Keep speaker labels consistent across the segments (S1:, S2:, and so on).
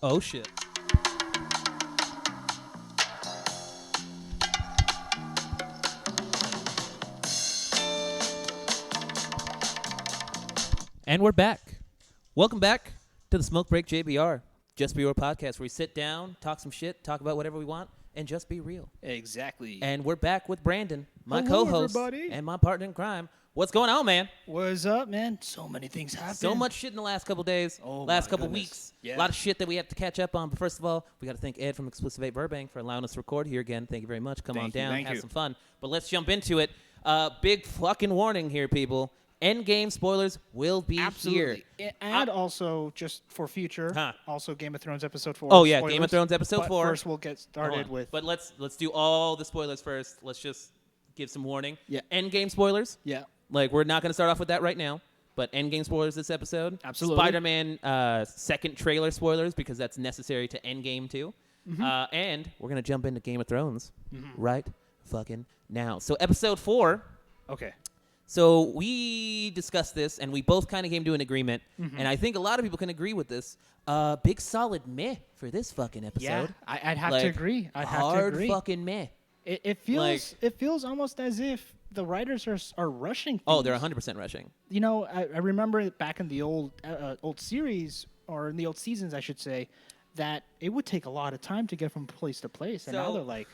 S1: Oh, shit. And we're back. Welcome back to the Smoke Break JBR, Just Be Real podcast, where we sit down, talk some shit, talk about whatever we want, and just be real.
S2: Exactly.
S1: And we're back with Brandon, my
S2: Hello,
S1: co-host,
S2: everybody.
S1: and my partner in crime. What's going on, man?
S2: What's up, man? So many things happen.
S1: So much shit in the last couple days, last couple weeks.
S2: Yeah.
S1: A lot of shit that we have to catch up on. But first of all, we got to thank Ed from Explicit Vape Burbank for allowing us to record here again. Thank you very much. Come on down, have some fun. But let's jump into it. Big fucking warning here, people. Endgame spoilers will be
S2: Absolutely.
S1: here.
S2: And also, just for future, also Game of Thrones episode 4.
S1: Oh, yeah,
S2: spoilers.
S1: Game of Thrones episode 4.
S2: First, we'll get started with...
S1: But let's do all the spoilers first. Let's just give some warning.
S2: Yeah.
S1: Endgame spoilers.
S2: Yeah.
S1: Like, we're not going to start off with that right now. But Endgame spoilers this episode.
S2: Absolutely.
S1: Spider-Man second trailer spoilers, because that's necessary to Endgame too. Mm-hmm. And we're going to jump into Game of Thrones right fucking now. So episode 4.
S2: Okay.
S1: So we discussed this, and we both kind of came to an agreement. And I think a lot of people can agree with this. Big solid meh for this fucking episode.
S2: Yeah, I'd have to agree.
S1: Hard fucking meh.
S2: It feels almost as if the writers are rushing things.
S1: Oh, they're 100% rushing.
S2: You know, I remember back in the old series, or in the old seasons, I should say, that it would take a lot of time to get from place to place. And now they're like...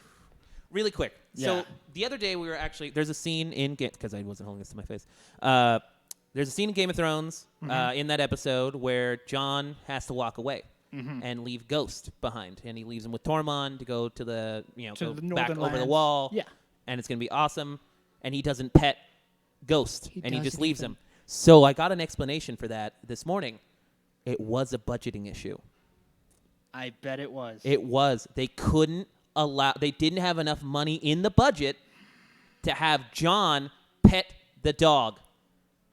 S1: Really quick.
S2: Yeah.
S1: So the other day we were actually... There's a scene in... Because I wasn't holding this to my face. There's a scene in Game of Thrones in that episode where Jon has to walk away and leave Ghost behind. And he leaves him with Tormund to go to the...
S2: to the
S1: back
S2: northern
S1: over the
S2: lands.
S1: wall.
S2: Yeah.
S1: And it's going to be awesome. And he doesn't pet Ghost.
S2: He
S1: and he just
S2: doesn't
S1: leaves
S2: even.
S1: him. So I got an explanation for that this morning. It was a budgeting issue.
S2: I bet it was.
S1: It was. They couldn't allow... They didn't have enough money in the budget to have Jon pet the dog.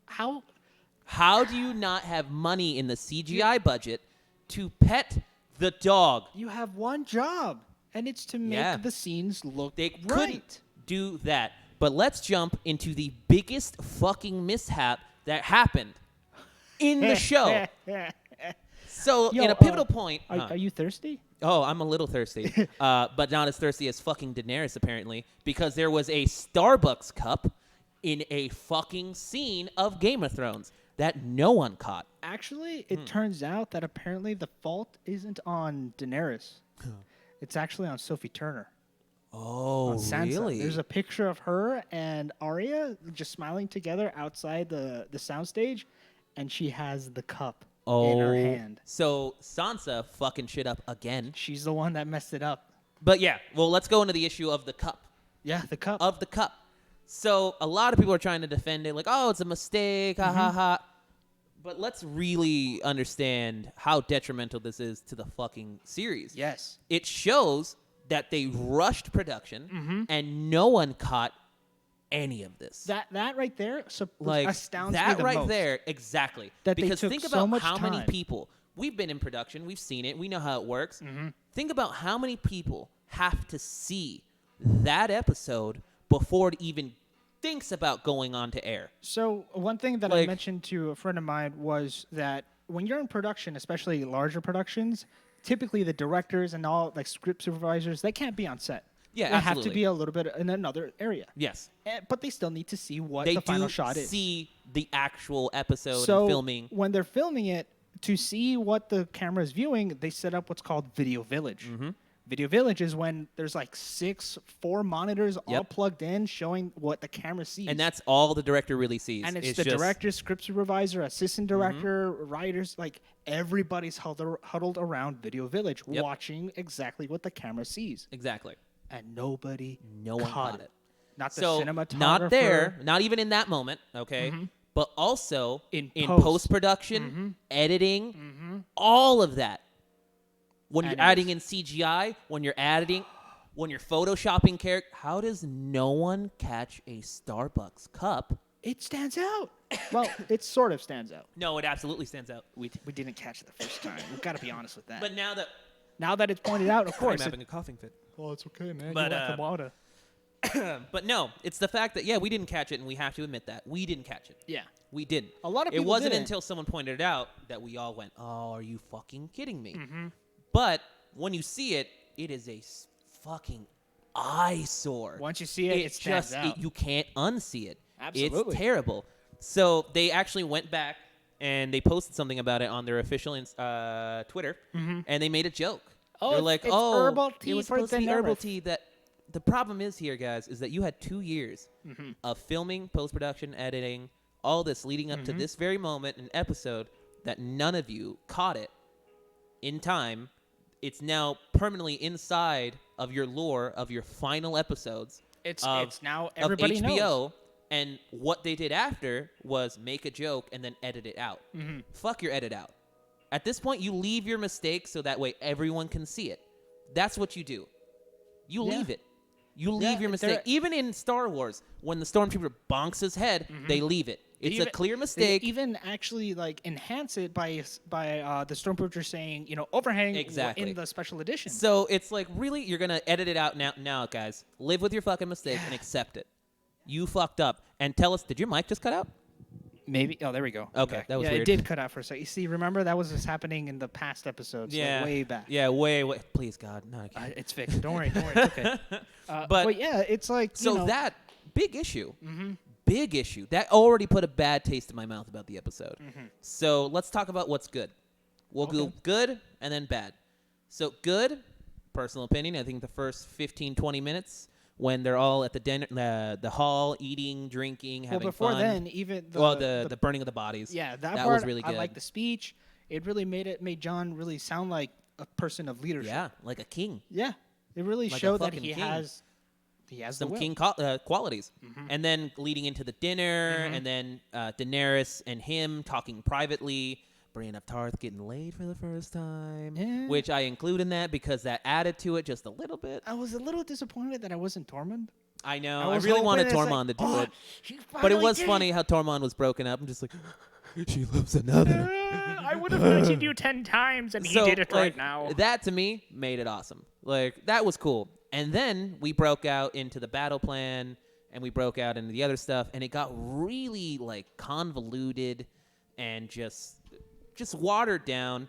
S1: How do you not have money in the CGI budget to pet the dog?
S2: You have one job, and it's to make the scenes look
S1: They
S2: right.
S1: couldn't do that. But let's jump into the biggest fucking mishap that happened in the show. So, in a pivotal point...
S2: Are you thirsty?
S1: Oh, I'm a little thirsty. But not as thirsty as fucking Daenerys, apparently. Because there was a Starbucks cup in a fucking scene of Game of Thrones that no one caught.
S2: Actually, it turns out that apparently the fault isn't on Daenerys. It's actually on Sophie Turner.
S1: Oh,
S2: Sansa.
S1: really?
S2: There's a picture of her and Arya just smiling together outside the soundstage, and she has the cup in her hand.
S1: So Sansa fucking shit up again.
S2: She's the one that messed it up.
S1: But yeah, well, let's go into the issue of the cup.
S2: Yeah, the cup.
S1: Of the cup. So a lot of people are trying to defend it, like, oh, it's a mistake, ha ha ha. But let's really understand how detrimental this is to the fucking series.
S2: Yes.
S1: It shows that they rushed production and no one caught any of this.
S2: That right there astounds me
S1: that
S2: the
S1: right
S2: most.
S1: there, exactly.
S2: That they
S1: because
S2: took
S1: think
S2: so
S1: about
S2: much
S1: how many
S2: time.
S1: people we've been in production, we've seen it, we know how it works. Think about how many people have to see that episode before it even thinks about going on to air.
S2: So one thing that I mentioned to a friend of mine was that when you're in production, especially larger productions, typically the directors and all like script supervisors, they can't be on set.
S1: Yeah,
S2: they
S1: absolutely.
S2: have to be a little bit in another area.
S1: Yes.
S2: But they still need to see what
S1: They
S2: the final
S1: do
S2: shot is.
S1: see the actual episode
S2: So
S1: and filming.
S2: when they're filming it, to see what the camera is viewing, they set up what's called Video Village. Video Village is when there's like 4 monitors all plugged in showing what the camera sees.
S1: And that's all the director really sees.
S2: And it's the director, script supervisor, assistant director, writers, like everybody's huddled around Video Village watching exactly what the camera sees.
S1: Exactly.
S2: And no one
S1: caught it.
S2: Not the
S1: So,
S2: cinematographer.
S1: not there, not even in that moment, okay? But also
S2: In
S1: post-production, editing, all of that. When you're adding in CGI, when you're photoshopping character, how does no one catch a Starbucks cup?
S2: It stands out. Well, it sort of stands out.
S1: No, it absolutely stands out.
S2: We didn't catch it the first time. We've got to be honest with that.
S1: But
S2: now that it's pointed out, of course.
S1: I'm having a coughing fit.
S2: Oh, it's okay, man.
S1: But,
S2: you want some water.
S1: But no, it's the fact that, we didn't catch it, and we have to admit that. We didn't catch it.
S2: Yeah.
S1: We didn't.
S2: A lot of people
S1: It wasn't
S2: didn't.
S1: until someone pointed it out that we all went, oh, are you fucking kidding me? But when you see it, it is a fucking eyesore.
S2: Once you see it, it stands out.
S1: You can't unsee it.
S2: Absolutely.
S1: It's terrible. So they actually went back and they posted something about it on their official Twitter, and they made a joke.
S2: Oh,
S1: They're like,
S2: it's
S1: "Oh,
S2: herbal tea
S1: it was
S2: for
S1: supposed to be herbal
S2: Daenerys."
S1: tea." That the problem is here, guys, is that you had 2 years of filming, post-production, editing, all this leading up to this very moment, an episode that none of you caught it in time. It's now permanently inside of your lore of your final episodes.
S2: It's now everybody
S1: of HBO,
S2: knows.
S1: And what they did after was make a joke and then edit it out. Fuck your edit out. At this point, you leave your mistake so that way everyone can see it. That's what you do. You leave it. You leave your mistake. Even in Star Wars, when the stormtrooper bonks his head, they leave it. It's a clear mistake.
S2: They even actually enhance it by the stormtrooper saying, overhang in the special edition.
S1: So it's like, really, you're gonna edit it out now, guys. Live with your fucking mistake and accept it. You fucked up. And tell us, did your mic just cut out?
S2: Maybe. Oh, there we go.
S1: Okay, that was weird.
S2: It did cut out for a second. You see, remember that was just happening in the past episodes, way back.
S1: Yeah, way. Please, God, no.
S2: It's fixed. Don't worry. It's okay. But yeah, it's like
S1: that big issue. Big issue. That already put a bad taste in my mouth about the episode. So let's talk about what's good. We'll go good and then bad. So good, personal opinion, I think the first 15, 20 minutes when they're all at the dinner, the hall, eating, drinking, having fun.
S2: Well, before then, even
S1: the burning of the bodies.
S2: Yeah, that
S1: part
S2: was
S1: really good.
S2: I like the speech. It really made John really sound like a person of leadership.
S1: Yeah, like a king.
S2: Yeah, it really showed that he has
S1: some
S2: the will.
S1: king qualities. And then leading into the dinner, and then Daenerys and him talking privately. Brienne of Tarth getting laid for the first time, which I include in that because that added to it just a little bit.
S2: I was a little disappointed that I wasn't Tormund.
S1: I know. I really wanted Tormund to do it. But it was funny how Tormund was broken up and just like, she loves another.
S2: I would have mentioned you 10 times, and he did it right now.
S1: That, to me, made it awesome. That was cool. And then we broke out into the battle plan, and we broke out into the other stuff, and it got really, convoluted and just watered down.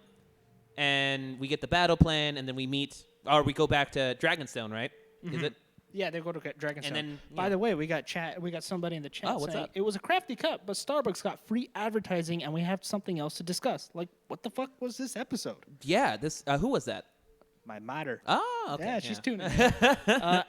S1: And we get the battle plan, and then we go back to Dragonstone, right? Is it?
S2: Yeah, they go to Dragonstone.
S1: And then,
S2: by the way, we got somebody in the chat
S1: what's
S2: saying
S1: up?
S2: it was a crafty cut, but Starbucks got free advertising, and we have something else to discuss. What the fuck was this episode?
S1: Yeah, who was that?
S2: My mater.
S1: Oh, okay.
S2: Yeah, she's tuning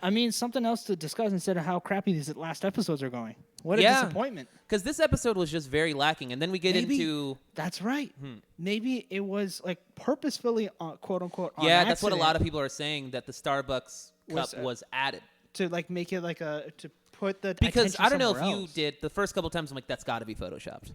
S2: in. Something else to discuss instead of how crappy these last episodes are going. What a disappointment.
S1: Because this episode was just very lacking, and then we get into...
S2: That's right. Maybe it was purposefully, quote unquote, on
S1: yeah,
S2: accident.
S1: that's what a lot of people are saying, that the Starbucks cup was added.
S2: To make it to put the
S1: because I don't know if
S2: else.
S1: you did the first couple times. I'm like, that's got to be photoshopped.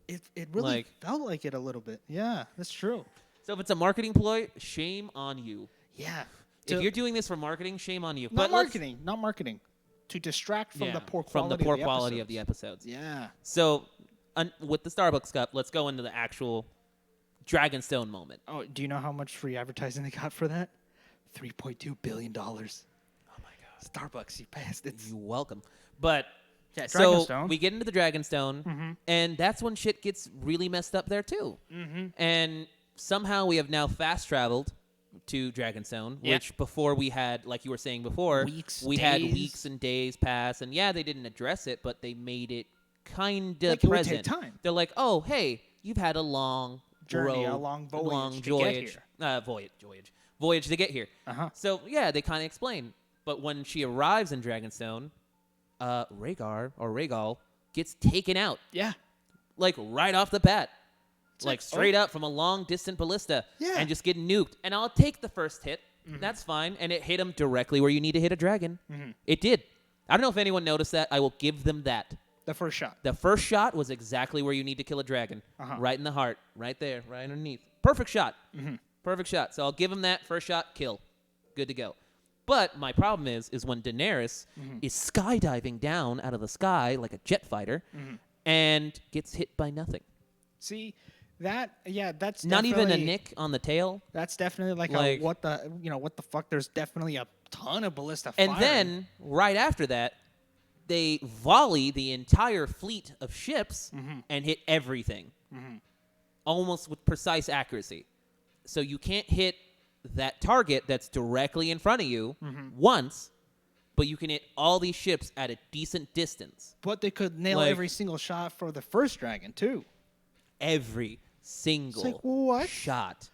S2: It really felt like it a little bit. Yeah, that's true.
S1: So if it's a marketing ploy, shame on you.
S2: Yeah.
S1: If you're doing this for marketing, shame on you.
S2: Not marketing. To distract from the poor quality
S1: of the episodes.
S2: Yeah.
S1: So with the Starbucks cup, let's go into the actual Dragonstone moment.
S2: Oh, do you know how much free advertising they got for that? $3.2 billion. Starbucks, you bastards.
S1: You're welcome. But
S2: yeah,
S1: so
S2: Dragonstone.
S1: we get into the Dragonstone, and that's when shit gets really messed up there too. And somehow we have now fast traveled to Dragonstone, which before we had, like you were saying before, had weeks and days pass, and they didn't address it, but they made it kind of present.
S2: It would take time.
S1: They're like, oh, hey, you've had a long
S2: journey, a long voyage
S1: to get here. So they kind of explain. But when she arrives in Dragonstone, Rhaegal gets taken out.
S2: Yeah.
S1: Right off the bat. Straight up from a long, distant ballista.
S2: Yeah.
S1: And just get nuked. And I'll take the first hit. That's fine. And it hit him directly where you need to hit a dragon. It did. I don't know if anyone noticed that. I will give them that.
S2: The first shot.
S1: The first shot was exactly where you need to kill a dragon. Right in the heart. Right there. Right underneath. Perfect shot. Perfect shot. So I'll give him that. First shot, kill. Good to go. But my problem is when Daenerys is skydiving down out of the sky like a jet fighter and gets hit by nothing.
S2: See, that's
S1: not even a nick on the tail.
S2: That's definitely what the fuck? There's definitely a ton of ballista fire.
S1: And then right after that, they volley the entire fleet of ships and hit everything, almost with precise accuracy. So you can't hit that target that's directly in front of you once, but you can hit all these ships at a decent distance.
S2: But they could nail every single shot for the first dragon, too.
S1: Every single shot.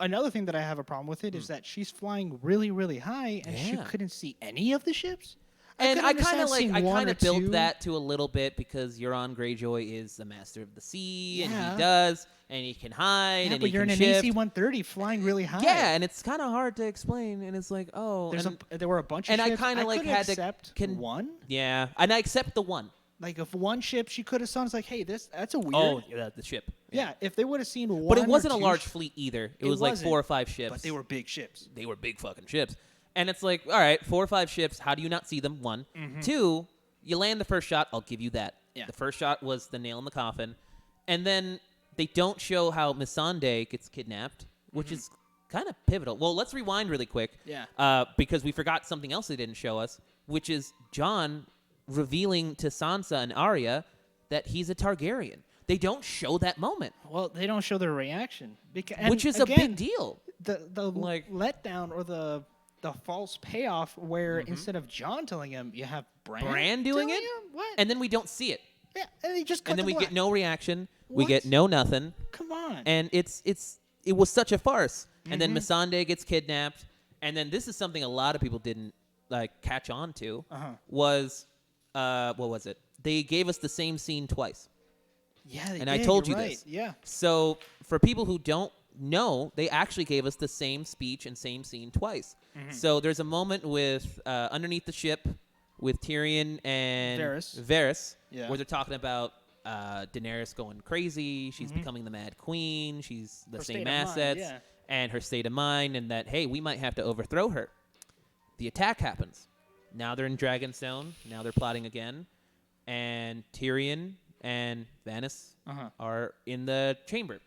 S2: Another thing that I have a problem with it is that she's flying really, really high, and she couldn't see any of the ships.
S1: And I kind of built that to a little bit because Euron Greyjoy is the master of the sea, and he does, and he can hide, and
S2: but
S1: he
S2: you're
S1: can
S2: in an
S1: shift.
S2: AC-130 flying really high.
S1: Yeah, and it's kind of hard to explain, and it's like,
S2: there were a bunch of ships.
S1: And I kind of like had to
S2: accept one.
S1: Yeah, and I accept the one.
S2: Like if one ship she could have saw, it's like, hey, that's a weird.
S1: Oh, yeah, the ship.
S2: Yeah, if they would have seen one.
S1: But it wasn't a large fleet either. It was like 4 or 5 ships.
S2: But they were big ships.
S1: They were big fucking ships. And it's like, all right, 4 or 5 ships. How do you not see them? 1. 2, you land the first shot. I'll give you that.
S2: Yeah.
S1: The first shot was the nail in the coffin. And then they don't show how Missandei gets kidnapped, which is kind of pivotal. Well, let's rewind really quick.
S2: Yeah.
S1: Because we forgot something else they didn't show us, which is Jon revealing to Sansa and Arya that he's a Targaryen. They don't show that moment.
S2: Well, they don't show their reaction.
S1: Which is a big deal.
S2: The letdown or the false payoff where instead of Jon telling him, you have Bran
S1: doing it?
S2: Him? What?
S1: And then we don't see it.
S2: Yeah, and they just cut
S1: and then we
S2: black.
S1: get no reaction.
S2: What?
S1: We get no nothing.
S2: Come on.
S1: And it was such a farce. And then Missandei gets kidnapped. And then this is something a lot of people didn't catch on to. Was what was it? They gave us the same scene twice.
S2: Yeah, they
S1: and
S2: did,
S1: I told you
S2: right.
S1: this.
S2: Yeah.
S1: So for people who don't know, they actually gave us the same speech and same scene twice. So there's a moment with underneath the ship with Tyrion and Varys where they're talking about Daenerys going crazy. She's becoming the Mad Queen. She's the same assets and her state of mind, and that, hey, we might have to overthrow her. The attack happens. Now they're in Dragonstone. Now they're plotting again. And Tyrion and Varys are in the chamber.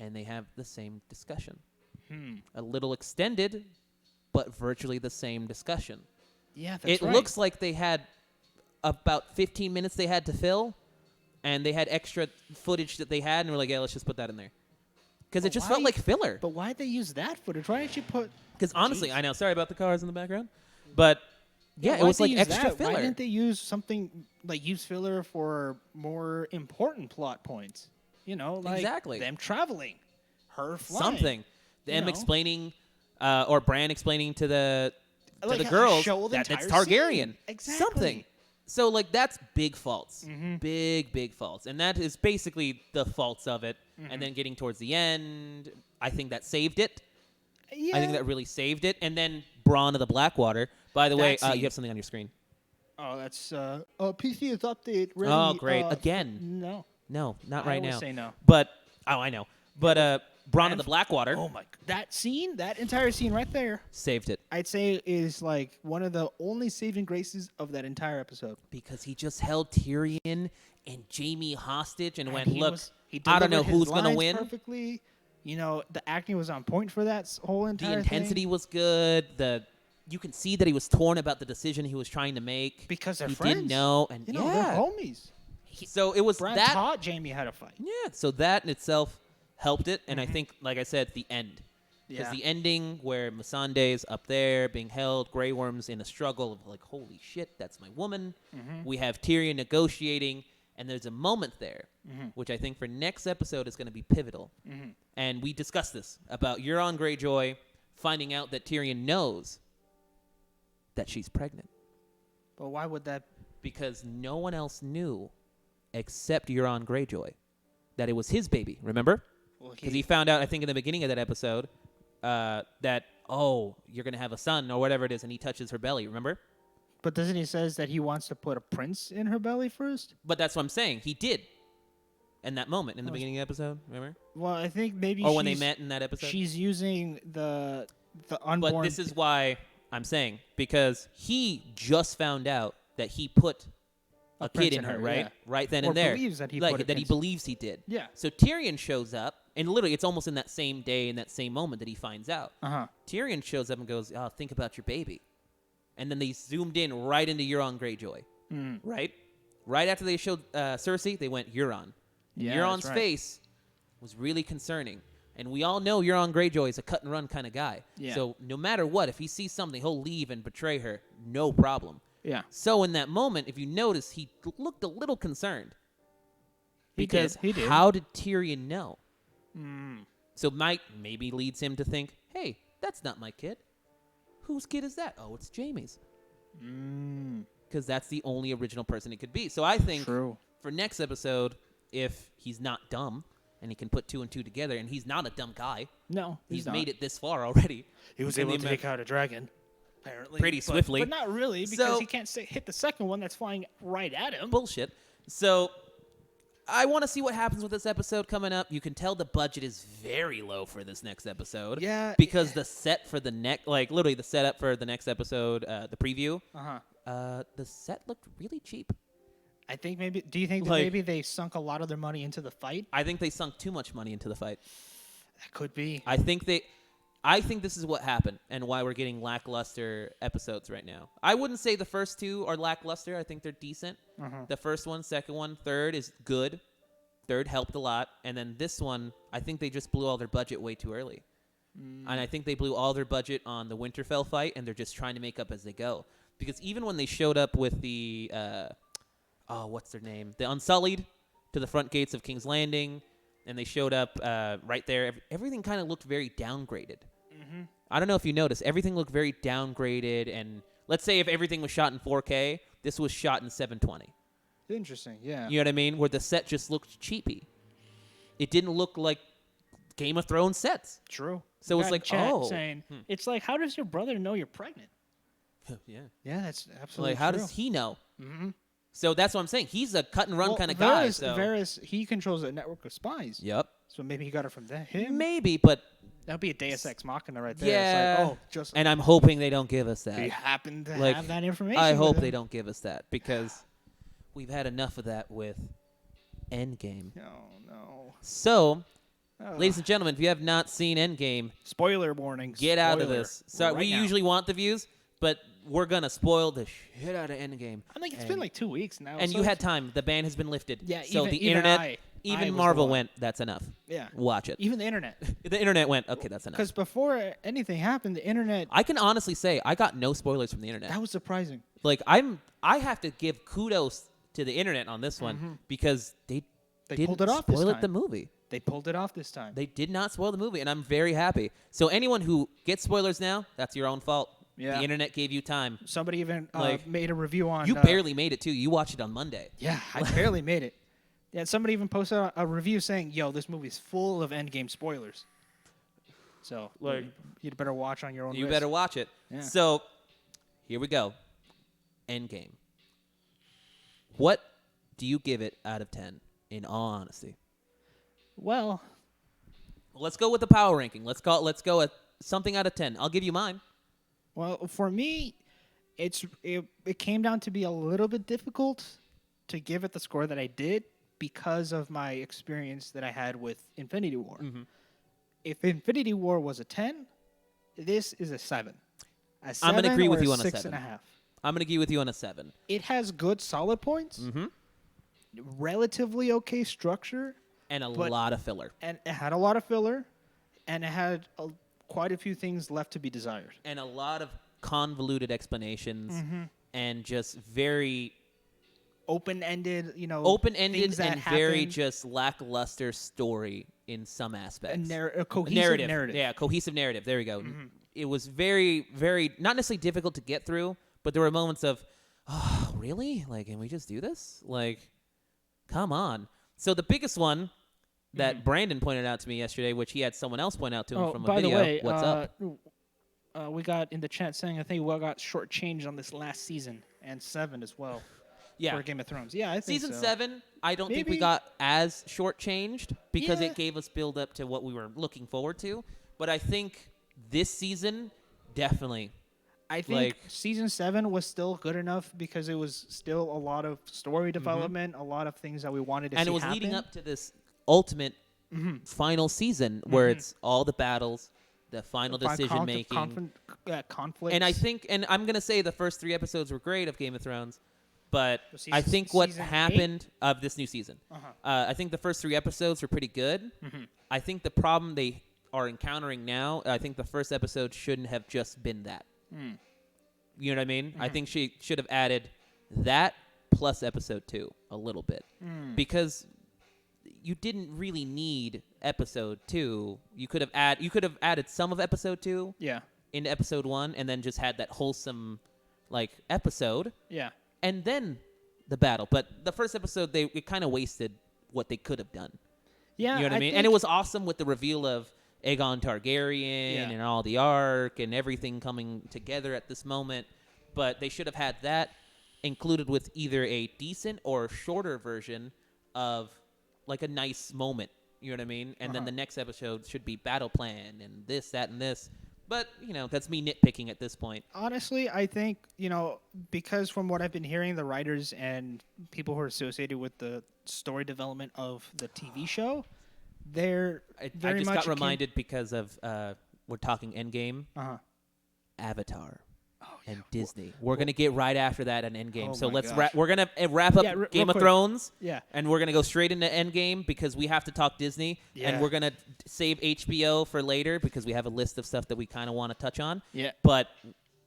S1: And they have the same discussion. A little extended, but virtually the same discussion.
S2: Yeah, that's right.
S1: It looks like they had about 15 minutes they had to fill, and they had extra footage that they had, and we're like, yeah, let's just put that in there. Because it just felt like filler.
S2: But why'd they use that footage? Why didn't you put...
S1: Because honestly, I know, sorry about the cars in the background, but yeah, it was like extra filler.
S2: Why didn't they use something, use filler for more important plot points? Like them traveling, her flying.
S1: Something. Them explaining, or Bran explaining to the girls that it's Targaryen.
S2: Scene. Exactly.
S1: Something. So, that's big faults. Big faults. And that is basically the faults of it. And then getting towards the end, I think that saved it.
S2: Yeah.
S1: I think that really saved it. And then Bronn of the Blackwater. By the way, you have something on your screen.
S2: Oh, that's... PC is update. Ready,
S1: oh, great. Again.
S2: No,
S1: not right now.
S2: I always say no.
S1: But, I know. But Bronn of the Blackwater.
S2: Oh, my... That entire scene right there.
S1: Saved it.
S2: I'd say is, one of the only saving graces of that entire episode.
S1: Because he just held Tyrion and Jaime hostage and went, look, I don't know who's going to win.
S2: Perfectly. The acting was on point for that whole entire thing.
S1: The intensity was good. You can see that he was torn about the decision he was trying to make.
S2: Because they're
S1: he
S2: friends.
S1: Didn't know. And
S2: they're homies.
S1: So it was
S2: Bran
S1: that.
S2: taught Jaime how to fight.
S1: Yeah, so that in itself helped it. And I think, like I said, the end. Because the ending where Missandei's up there being held, Grey Worm's in a struggle of holy shit, that's my woman. We have Tyrion negotiating, and there's a moment there, which I think for next episode is going to be pivotal. And we discussed this about Euron Greyjoy finding out that Tyrion knows that she's pregnant.
S2: But why would that?
S1: Because no one else knew except Euron Greyjoy that it was his baby, remember? Because he found out, I think in the beginning of that episode, that, you're going to have a son or whatever it is, and he touches her belly, remember?
S2: But doesn't he says that he wants to put a prince in her belly first?
S1: But that's what I'm saying. He did. In that moment, in the beginning of the episode, remember?
S2: Well, I think maybe
S1: or when they met in that episode.
S2: She's using the unborn...
S1: But this is why I'm saying, because he just found out that he put a kid in her, right?
S2: Yeah.
S1: Right then
S2: or
S1: and there.
S2: Believes that he
S1: that he believes he did.
S2: Yeah.
S1: So Tyrion shows up, and literally it's almost in that same day, in that same moment that he finds out. Tyrion shows up and goes, think about your baby. And then they zoomed in right into Euron Greyjoy. Right? Right after they showed Cersei, they went Euron.
S2: Yeah,
S1: Euron's face was really concerning. And we all know Euron Greyjoy is a cut and run kind of guy.
S2: Yeah.
S1: So no matter what, if he sees something, he'll leave and betray her. No problem.
S2: Yeah.
S1: So in that moment, if you notice, he looked a little concerned. Because
S2: He did.
S1: how did Tyrion know?
S2: Mm.
S1: So Mike maybe leads him to think, hey, that's not my kid. Whose kid is that? Oh, it's Jaime's. Because that's the only original person it could be. So I think
S2: True.
S1: for next episode, if he's not dumb and he can put 2 and 2 together, and he's not a dumb guy.
S2: No,
S1: He's
S2: not.
S1: made it this far already.
S2: He was
S1: in
S2: able
S1: the
S2: to take out a dragon, apparently.
S1: Pretty swiftly.
S2: But not really, because
S1: So-
S2: he can't hit the second one that's flying right at him.
S1: Bullshit. So I want to see what happens with this episode coming up. You can tell the budget is very low for this next episode.
S2: Yeah.
S1: Because the set for the next, like literally the setup for the next episode, the preview, the set looked really cheap.
S2: I think maybe. Do you think that
S1: Like-
S2: maybe they sunk a lot of their money into the fight?
S1: I think they sunk too much money into the fight.
S2: That could be.
S1: I think this is what happened and why we're getting lackluster episodes right now. I wouldn't say the first 2 are lackluster. I think they're decent. The first one, second one, third is good. Third helped a lot. And then this one, I think they just blew all their budget way too early. And I think they blew all their budget on the Winterfell fight, and they're just trying to make up as they go. Because even when they showed up with the, what's their name? The Unsullied to the front gates of King's Landing, and they showed up right there, everything kind of looked very downgraded. I don't know if you noticed. Everything looked very downgraded, and let's say if everything was shot in 4K, this was shot in 720.
S2: Interesting, yeah.
S1: You know what I mean? Where the set just looked cheapy. It didn't look like Game of Thrones sets.
S2: True.
S1: So
S2: We
S1: it's
S2: got
S1: like,
S2: chat
S1: oh.
S2: saying, it's like, how does your brother know you're pregnant?
S1: Yeah.
S2: Yeah, that's absolutely
S1: Like, how
S2: true.
S1: does he know? So that's what I'm saying. He's a cut and run kind of guy. So.
S2: Varys, he controls a network of spies.
S1: Yep.
S2: So maybe he got it from him.
S1: Maybe, but
S2: That'd be a Deus Ex Machina right there.
S1: yeah.
S2: It's like, just
S1: and I'm hoping they don't give us that.
S2: he happened to
S1: Like,
S2: have that information.
S1: I
S2: with
S1: hope
S2: him.
S1: they don't give us that because we've had enough of that with Endgame.
S2: No.
S1: So,
S2: Oh.
S1: ladies and gentlemen, if you have not seen Endgame,
S2: Spoiler warning.
S1: get out of
S2: Spoiler.
S1: this. So
S2: Right
S1: we
S2: now.
S1: usually want the views, but we're gonna spoil the shit out of Endgame.
S2: I think it's
S1: And-
S2: been like 2 weeks now.
S1: And
S2: so
S1: you had time. The ban has been lifted.
S2: Yeah,
S1: So
S2: even-
S1: the
S2: even
S1: internet,
S2: I
S1: even
S2: was the
S1: Marvel
S2: one.
S1: went. That's enough.
S2: Yeah.
S1: Watch it.
S2: Even the internet.
S1: The internet went. Okay, that's enough.
S2: Because before anything happened, the internet,
S1: I can honestly say I got no spoilers from the internet.
S2: that was surprising.
S1: Like I have to give kudos to the internet on this one because they didn't
S2: pulled it off this
S1: spoil
S2: time.
S1: the movie.
S2: They pulled it off this time.
S1: They did not spoil the movie, and I'm very happy. So anyone who gets spoilers now, that's your own fault.
S2: Yeah.
S1: The internet gave you time.
S2: Somebody even
S1: Like,
S2: made a review on.
S1: You barely made it too. You watched it on Monday.
S2: Yeah, I barely made it. Yeah, somebody even posted a review saying, "Yo, this movie's full of Endgame spoilers." So, you'd better watch on your own.
S1: You
S2: risk.
S1: better watch it.
S2: Yeah.
S1: So here we go. Endgame. What do you give it out of 10? In all honesty.
S2: Well,
S1: Let's go with the power ranking. Let's go at something out of 10. I'll give you mine.
S2: for me, it came down to be a little bit difficult to give it the score that I did because of my experience that I had with Infinity War. If Infinity War was a 10, this is a 7. A 7
S1: I'm gonna agree with
S2: or
S1: you on a
S2: 6
S1: 7.
S2: and a half.
S1: I'm going to agree with you on a 7.
S2: It has good solid points, relatively okay structure,
S1: And a
S2: But-
S1: lot of filler.
S2: and it had a lot of filler, and it had quite a few things left to be desired.
S1: And a lot of convoluted explanations and just very
S2: Open-ended,
S1: open-ended
S2: things that
S1: and very
S2: happen.
S1: just lackluster story in some aspects.
S2: A cohesive narrative.
S1: Yeah, cohesive narrative. There we go. It was very, very, not necessarily difficult to get through, but there were moments of, oh, really? Like, can we just do this? Like, come on. So the biggest one that Brandon pointed out to me yesterday, which he had someone else point out to him from a
S2: by
S1: video.
S2: the way,
S1: What's up?
S2: We got in the chat saying I think we got shortchanged on this last season and 7 as well
S1: Yeah.
S2: for Game of Thrones. Yeah, I think
S1: Season
S2: so.
S1: 7, I don't think we
S2: Maybe-
S1: got as shortchanged because
S2: Yeah.
S1: it gave us build up to what we were looking forward to. But I think this season, definitely.
S2: I think season 7 was still good enough because it was still a lot of story development, a lot of things that we wanted to see
S1: And it was
S2: happen.
S1: leading up to this ultimate final season where it's all the battles, the final decision making.
S2: conflict.
S1: And I think, and I'm going to say the first 3 episodes were great of Game of Thrones, But
S2: So
S1: I think what
S2: season
S1: happened of this new season,
S2: Uh-huh.
S1: I think the first 3 episodes were pretty good. I think the problem they are encountering now, I think the first episode shouldn't have just been that. You know what I mean? I think she should have added that plus episode 2 a little bit. Because you didn't really need episode 2. You could have added some of episode 2
S2: Yeah.
S1: into episode 1 and then just had that wholesome like episode
S2: Yeah.
S1: and then the battle. But the first episode it kind of wasted what they could have done.
S2: Yeah.
S1: You know what I mean? And it was awesome with the reveal of Aegon Targaryen and all the arc and everything coming together at this moment. But they should have had that included with either a decent or shorter version of like a nice moment. You know what I mean? And then the next episode should be battle plan and this, that, and this. But, that's me nitpicking at this point.
S2: Honestly, I think, because from what I've been hearing, the writers and people who are associated with the story development of the TV show, they're
S1: I
S2: very
S1: just
S2: much
S1: got reminded because of, we're talking Endgame, Avatar. And Disney. We're going to get right after that an Endgame.
S2: Oh
S1: So
S2: my
S1: let's
S2: gosh.
S1: we're going to wrap up
S2: real
S1: Game of
S2: quick.
S1: Thrones.
S2: Yeah.
S1: And we're going to go straight into Endgame because we have to talk Disney.
S2: Yeah.
S1: And we're going to save HBO for later because we have a list of stuff that we kind of want to touch on.
S2: Yeah.
S1: But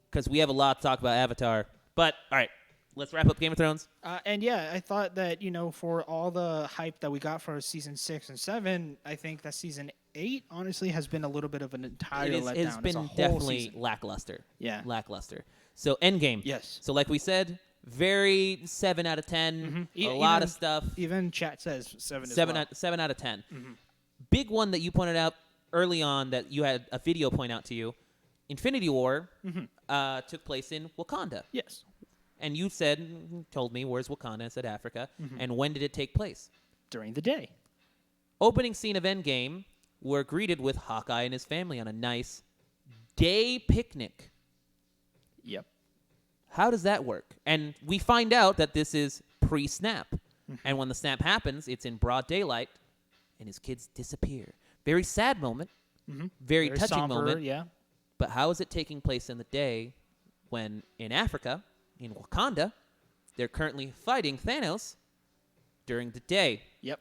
S1: because we have a lot to talk about Avatar. But, all right, let's wrap up Game of Thrones.
S2: And yeah, I thought that, for all the hype that we got for season 6 and 7, I think that season 8 honestly has been a little bit of an entire letdown.
S1: It's been
S2: a whole
S1: definitely
S2: season.
S1: lackluster.
S2: Yeah.
S1: Lackluster. So, Endgame.
S2: Yes.
S1: So, like we said, very 7 out of 10. A
S2: Even-
S1: lot of stuff.
S2: Even chat says 7 as
S1: 7
S2: well.
S1: out, 7 out of 10. Big one that you pointed out early on that you had a video point out to you. Infinity War took place in Wakanda.
S2: Yes.
S1: And you told me, where's Wakanda? I said Africa. And when did it take place?
S2: During the day.
S1: Opening scene of Endgame, we're greeted with Hawkeye and his family on a nice day picnic.
S2: Yep.
S1: How does that work? And we find out that this is pre-snap. And when the snap happens, it's in broad daylight, and his kids disappear. Very sad moment. Very touching
S2: somber,
S1: moment.
S2: Yeah.
S1: But how is it taking place in the day when in Africa, in Wakanda, they're currently fighting Thanos during the day?
S2: Yep.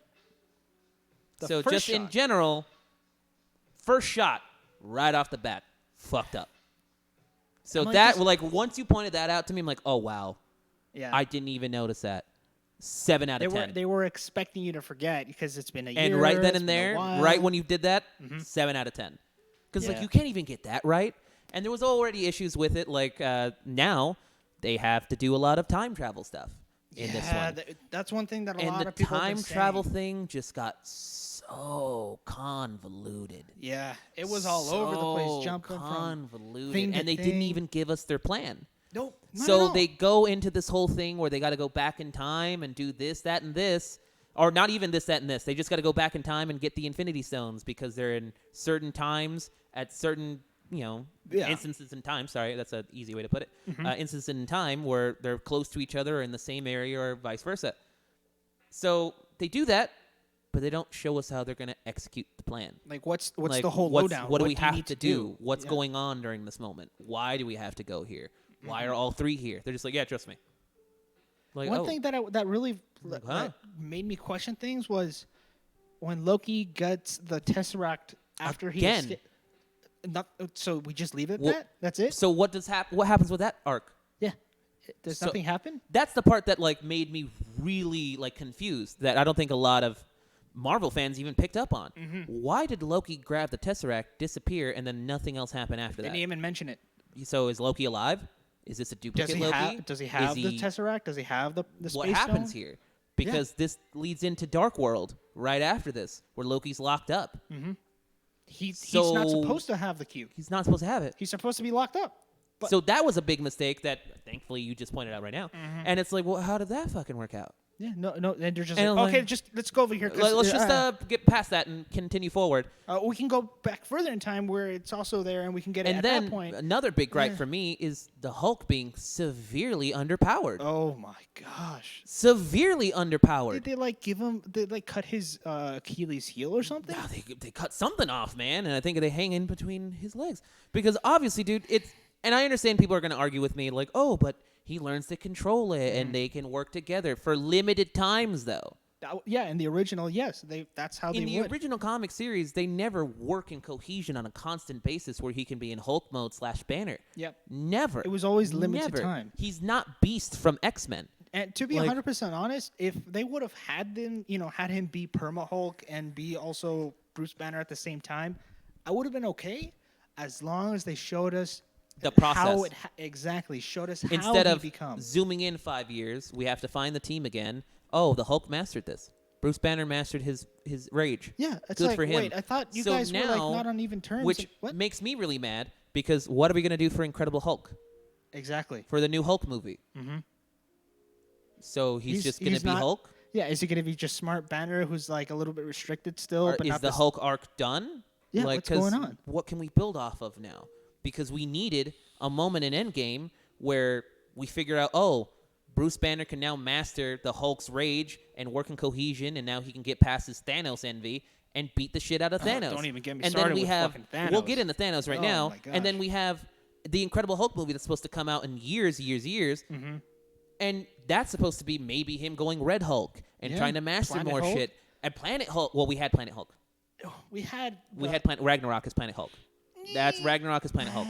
S1: So just in general, first shot right off the bat, fucked up. So
S2: like,
S1: that,
S2: just-
S1: like, once you pointed that out to me, I'm like, oh, wow.
S2: Yeah.
S1: I didn't even notice that. 7 out of 10.
S2: They were expecting you to forget because it's been a year.
S1: And right then
S2: it's
S1: and
S2: been a
S1: there,
S2: while.
S1: right when you did that, 7 out of 10. Because, like,
S2: Yeah.
S1: you can't even get that right. And there was already issues with it. Like, now they have to do a lot of time travel stuff in this one.
S2: That's one thing that a
S1: And
S2: lot
S1: the
S2: of people have
S1: time
S2: been
S1: travel
S2: saying.
S1: thing just got so convoluted.
S2: Yeah, it was all over the place,
S1: So
S2: jumping from
S1: convoluted,
S2: thing to
S1: and they didn't
S2: thing.
S1: even give us their plan.
S2: Nope. not at
S1: So
S2: all.
S1: they go into this whole thing where they got to go back in time and do this, that, and this, or not even this, that, and this. They just got to go back in time and get the Infinity Stones because they're in certain times at certain,
S2: Yeah.
S1: instances in time. Sorry, that's an easy way to put it. Instances in time where they're close to each other or in the same area or vice versa. So they do that, but they don't show us how they're going to execute the plan.
S2: Like, what's
S1: Like,
S2: the whole lowdown?
S1: What do we
S2: you
S1: have
S2: need
S1: to do? What's
S2: Yeah.
S1: going on during this moment? Why do we have to go here? Why are all 3 here? They're just like, yeah, trust me. Like,
S2: One
S1: oh,
S2: thing that really
S1: Huh?
S2: that made me question things was when Loki gets the Tesseract after
S1: Again.
S2: he so we just leave it at
S1: Well,
S2: that? That's it?
S1: So what happens with that arc?
S2: Yeah. Does
S1: so-
S2: nothing happen?
S1: That's the part that like made me really like confused. That I don't think a lot of Marvel fans even picked up on. Why did Loki grab the Tesseract, disappear, and then nothing else happen after
S2: They
S1: that?
S2: didn't even mention it.
S1: So is Loki alive? Is this a duplicate Loki?
S2: Does he have
S1: Is
S2: the Tesseract? Does he have the space
S1: What happens
S2: stone?
S1: here? Because this leads into Dark World right after this, where Loki's locked up.
S2: He's not
S1: So-
S2: supposed to have the cube.
S1: He's not supposed to have it.
S2: He's supposed to be locked up. But
S1: So that was a big mistake that thankfully you just pointed out right now. And it's like, well, how did that fucking work out?
S2: yeah, no, and they're just
S1: And
S2: like,
S1: I'm
S2: okay,
S1: like-
S2: just let's go over here. 'Cause,
S1: Let's just get past that and continue forward.
S2: we can go back further in time where it's also there, and we can get it
S1: And
S2: at
S1: then
S2: that point.
S1: another big gripe
S2: Yeah.
S1: for me is the Hulk being severely underpowered.
S2: Oh my gosh!
S1: Severely underpowered.
S2: Did they like give him? Did they like cut his Achilles heel or something?
S1: Now they cut something off, man, and I think they hang in between his legs because obviously, dude, it's. And I understand people are going to argue with me like, oh, but he learns to control it, and they can work together for limited times, though.
S2: Yeah, in the original, yes, that's how
S1: In
S2: they
S1: the
S2: would.
S1: original comic series, they never work in cohesion on a constant basis where he can be in Hulk mode / Banner.
S2: Yep.
S1: Never.
S2: It was always limited
S1: Never.
S2: time.
S1: He's not Beast from X-Men.
S2: And to be 100% honest, if they would have had them, had him be Perma Hulk and be also Bruce Banner at the same time, I would have been okay, as long as they showed us
S1: The process.
S2: how it exactly showed us
S1: Instead
S2: how
S1: of
S2: he becomes.
S1: zooming in 5 years, we have to find the team again. Oh, the Hulk mastered this. Bruce Banner mastered his rage.
S2: Yeah, it's
S1: good
S2: like,
S1: for him.
S2: wait, I thought you
S1: So
S2: guys were like
S1: now,
S2: not on even terms.
S1: which
S2: What?
S1: makes me really mad because what are we gonna do for Incredible Hulk
S2: Exactly.
S1: for the new Hulk movie? Mm-hmm. So he's just gonna be
S2: not-
S1: Hulk.
S2: Yeah, is he going to be just Smart Banner, who's like a little bit restricted still?
S1: Or
S2: but
S1: is
S2: not
S1: the
S2: this-
S1: Hulk arc done?
S2: Yeah,
S1: Like,
S2: what's going
S1: 'cause
S2: on?
S1: What can we build off of now? Because we needed a moment in Endgame where we figure out, oh, Bruce Banner can now master the Hulk's rage and work in cohesion, and now he can get past his Thanos envy and beat the shit out of Thanos.
S2: don't even get me
S1: and
S2: started
S1: then we
S2: with
S1: have,
S2: fucking Thanos.
S1: We'll get into Thanos right
S2: Oh
S1: now,
S2: my
S1: and then
S2: gosh.
S1: we have the Incredible Hulk movie that's supposed to come out in years,
S2: Mm-hmm.
S1: and that's supposed to be maybe him going Red Hulk and
S2: Yeah,
S1: trying to master
S2: Planet
S1: more
S2: Hulk.
S1: shit. And Planet Hulk, well, we had Planet Hulk.
S2: We had
S1: Ragnarok as Planet Hulk. That's Ragnarok as Planet Hulk.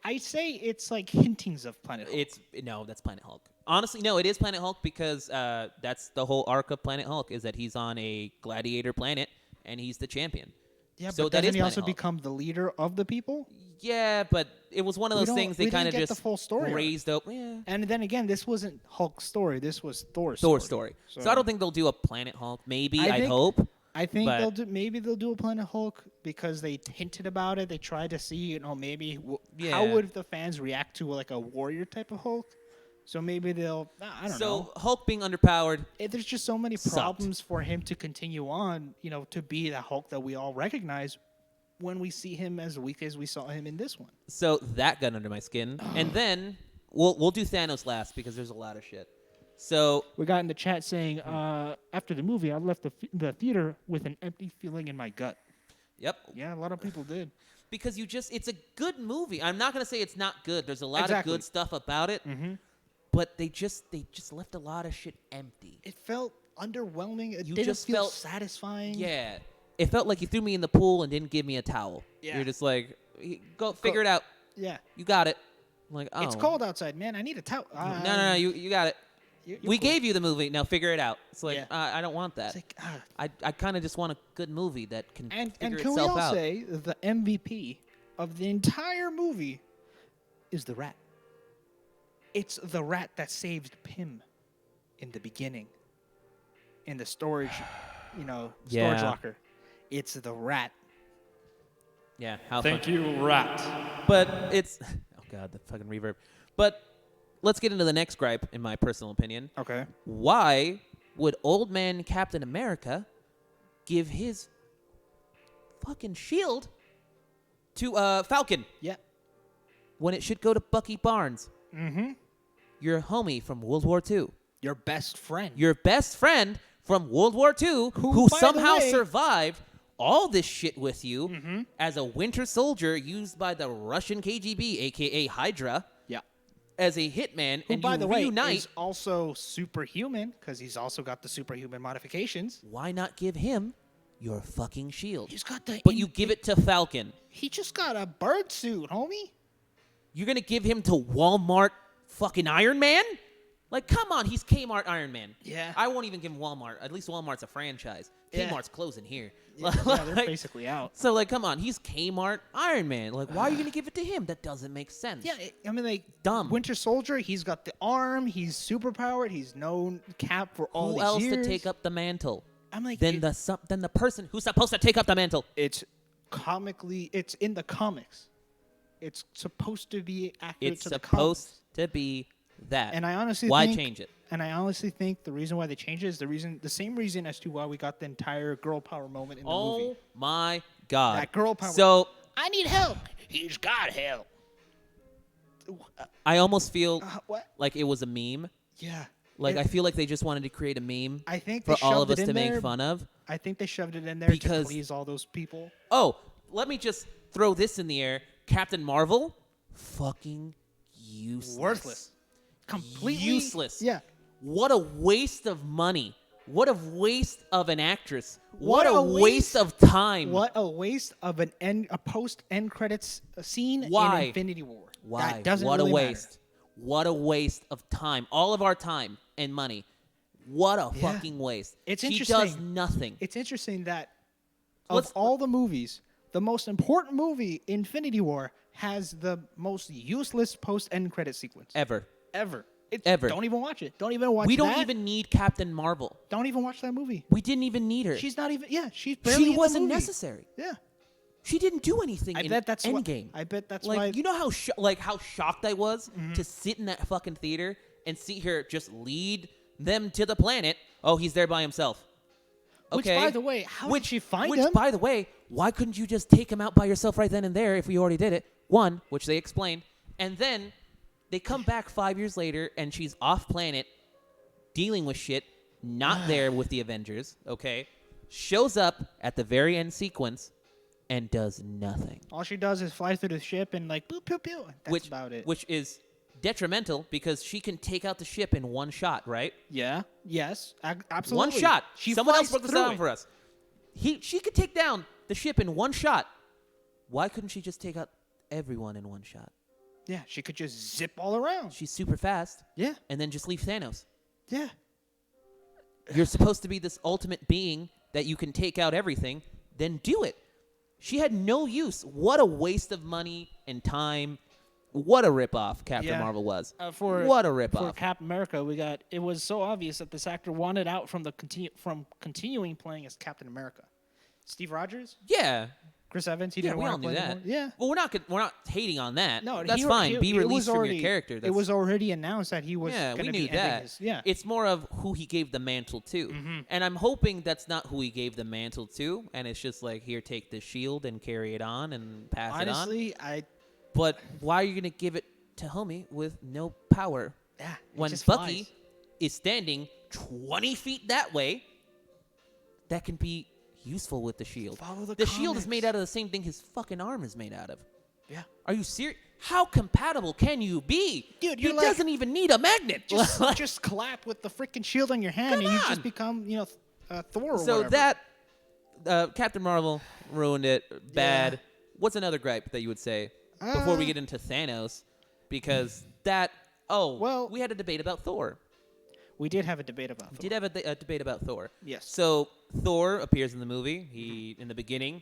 S2: I say it's like hintings of Planet Hulk.
S1: That's Planet Hulk. Honestly, no, it is Planet Hulk because that's the whole arc of Planet Hulk is that he's on a gladiator planet and he's the champion.
S2: Yeah,
S1: so
S2: but
S1: that
S2: doesn't
S1: is
S2: he
S1: Planet
S2: also
S1: Hulk.
S2: become the leader of the people?
S1: Yeah, but it was one of
S2: We
S1: those
S2: don't-
S1: things they
S2: we
S1: kind of
S2: didn't get
S1: just
S2: the full story arc.
S1: raised up. Yeah.
S2: And then again, this wasn't Hulk's story. This was Thor's
S1: Story. So I don't think they'll do a Planet Hulk. Maybe I'd hope.
S2: I think
S1: but-
S2: they'll do a Planet Hulk because they hinted about it. They tried to see, maybe how
S1: Yeah.
S2: would the fans react to like a warrior type of Hulk. So maybe they'll. I don't know.
S1: So Hulk being underpowered.
S2: There's just so many
S1: Sucked.
S2: problems for him to continue on. To be the Hulk that we all recognize when we see him as weak as we saw him in this one.
S1: So that got under my skin, and then we'll do Thanos last because there's a lot of shit. So
S2: We got in the chat saying, after the movie, I left the theater with an empty feeling in my gut.
S1: yep.
S2: Yeah, a lot of people did.
S1: Because it's a good movie. I'm not gonna say it's not good. There's a lot
S2: Exactly.
S1: of good stuff about it, but they just left a lot of shit empty.
S2: It felt underwhelming. It
S1: You
S2: didn't
S1: just
S2: feel
S1: felt-
S2: satisfying.
S1: Yeah, it felt like you threw me in the pool and didn't give me a towel.
S2: Yeah.
S1: You're just like, go figure it out.
S2: Yeah.
S1: You got it. I'm like, oh,
S2: It's cold outside, man. I need a towel.
S1: No, you got it.
S2: You're
S1: We
S2: cool.
S1: gave you the movie. Now figure it out. It's like
S2: Yeah.
S1: I don't want that.
S2: It's like,
S1: I kind of just want a good movie that can
S2: and
S1: figure
S2: can we
S1: itself
S2: all
S1: out.
S2: say the MVP of the entire movie is the rat? It's the rat that saved Pym in the beginning, in the storage, storage
S1: Yeah.
S2: locker. It's the rat.
S1: Yeah. How
S3: Thank
S1: fun.
S3: you, rat.
S1: But it's oh god, the fucking reverb. But let's get into the next gripe, in my personal opinion.
S2: Okay.
S1: Why would old man Captain America give his fucking shield to Falcon
S2: Yeah.
S1: when it should go to Bucky Barnes?
S2: Mm-hmm.
S1: Your homie from World War II.
S2: Your best friend.
S1: Your best friend from World War II who
S2: by the
S1: somehow
S2: way-
S1: survived all this shit with you as a winter soldier used by the Russian KGB, a.k.a. Hydra,
S2: yeah.
S1: as a hitman,
S2: Who,
S1: and
S2: by
S1: you
S2: the way,
S1: reunite.
S2: is also superhuman because he's also got the superhuman modifications.
S1: Why not give him your fucking shield?
S2: He's got the.
S1: But you give it to Falcon.
S2: He just got a bird suit, homie.
S1: You're going to give him to Walmart fucking Iron Man? Like, come on, he's Kmart Iron Man.
S2: Yeah.
S1: I won't even give him Walmart. At least Walmart's a franchise.
S2: Yeah.
S1: Kmart's closing here.
S2: Yeah, they're
S1: Like,
S2: basically out.
S1: So, like, come on, he's Kmart Iron Man. Like, why are you going to give it to him? That doesn't make sense.
S2: Yeah, I mean, like
S1: Dumb.
S2: Winter Soldier. He's got the arm. He's superpowered. He's known Cap for all
S1: Who
S2: these
S1: else
S2: years.
S1: to take up the mantle?
S2: I'm like,
S1: Then the person who's supposed to take up the mantle.
S2: it's comically. It's in the comics. It's supposed to be accurate
S1: It's
S2: to the
S1: supposed
S2: comics.
S1: to be that.
S2: And I honestly
S1: why
S2: think,
S1: change it?
S2: And I honestly think the reason why they changed it is the same reason as to why we got the entire girl power moment in the movie.
S1: Oh my god!
S2: That girl power.
S1: So
S2: I need help. He's got help.
S1: I almost feel
S2: What?
S1: like it was a meme.
S2: Yeah.
S1: Like
S2: It-
S1: I feel like they just wanted to create a meme
S2: I think
S1: for
S2: they
S1: all of
S2: shoved
S1: us
S2: it
S1: to
S2: in
S1: make
S2: there
S1: fun of.
S2: I think they shoved it in there
S1: Because-
S2: to please all those people.
S1: Oh, let me just throw this in the air. Captain Marvel, fucking useless.
S2: Worthless. completely
S1: useless.
S2: Yeah.
S1: What a waste of money. What a waste of an actress. What a waste of time.
S2: What a waste of a post end credits scene
S1: Why?
S2: in Infinity War.
S1: Why?
S2: That doesn't
S1: What
S2: really
S1: a waste.
S2: matter.
S1: What a waste of time. All of our time and money. What a fucking waste.
S2: It's
S1: she
S2: interesting.
S1: does nothing.
S2: It's interesting that of all the movies, the most important movie, Infinity War, has the most useless post-end credit sequence.
S1: Ever.
S2: Ever. Don't even watch it. Don't even watch
S1: We
S2: that.
S1: don't even need Captain Marvel.
S2: Don't even watch that movie.
S1: We didn't even need her.
S2: She's not even... Yeah, she's barely in the
S1: wasn't
S2: movie.
S1: necessary.
S2: Yeah.
S1: She didn't do anything
S2: I
S1: in
S2: bet that's
S1: Endgame.
S2: I bet that's
S1: like,
S2: why...
S1: You know how how shocked I was to sit in that fucking theater and see her just lead them to the planet. Oh, he's there by himself. Okay.
S2: Which, by the way, how did she find him?
S1: Which, by the way, why couldn't you just take him out by yourself right then and there if we already did it? One, which they explained. And then they come back 5 years later, and she's off planet dealing with shit, not there with the Avengers, okay? Shows up at the very end sequence and does nothing.
S2: All she does is fly through the ship and like, pew, pew, pew. That's about it.
S1: Which is detrimental because she can take out the ship in one shot, right?
S2: Yeah. Yes. Absolutely.
S1: One shot. Someone else broke this down
S2: it.
S1: for us. She could take down the ship in one shot. Why couldn't she just take out everyone in one shot?
S2: Yeah, she could just zip all around.
S1: She's super fast.
S2: Yeah.
S1: And then just leave Thanos.
S2: Yeah.
S1: You're supposed to be this ultimate being that you can take out everything. Then do it. She had no use. What a waste of money and time. What a ripoff Captain Marvel was. What a ripoff.
S2: For Captain America, it was so obvious that this actor wanted out from continuing playing as Captain America. Steve Rogers?
S1: Yeah.
S2: Chris Evans? He
S1: Yeah,
S2: didn't
S1: we all
S2: want to
S1: knew
S2: play
S1: that.
S2: anymore. Yeah.
S1: Well, we're not hating on that.
S2: No,
S1: that's fine. Be released from your character.
S2: It was already announced that he was
S1: yeah,
S2: going
S1: we
S2: to be
S1: knew that.
S2: Yeah.
S1: It's more of who he gave the mantle to. And I'm hoping that's not who he gave the mantle to, and it's just like, here, take this shield and carry it on and pass it on.
S2: Honestly,
S1: But why are you going to give it to homie with no power?
S2: Yeah,
S1: when
S2: just
S1: Bucky
S2: flies.
S1: is standing 20 feet that way, that can be useful with the shield.
S2: Follow the
S1: shield is
S2: comics.
S1: made out of the same thing his fucking arm is made out of.
S2: Yeah.
S1: Are you serious? How compatible can you be?
S2: Dude,
S1: he doesn't even need a magnet.
S2: Just clap with the freaking shield on your hand, and you just become, Thor or
S1: so
S2: whatever.
S1: that Captain Marvel ruined it. Bad.
S2: Yeah.
S1: What's another gripe that you would say before we get into Thanos? Because we had a debate about Thor.
S2: We did have a debate about Thor.
S1: We did have a debate about Thor.
S2: Yes.
S1: So Thor appears in the movie. He in the beginning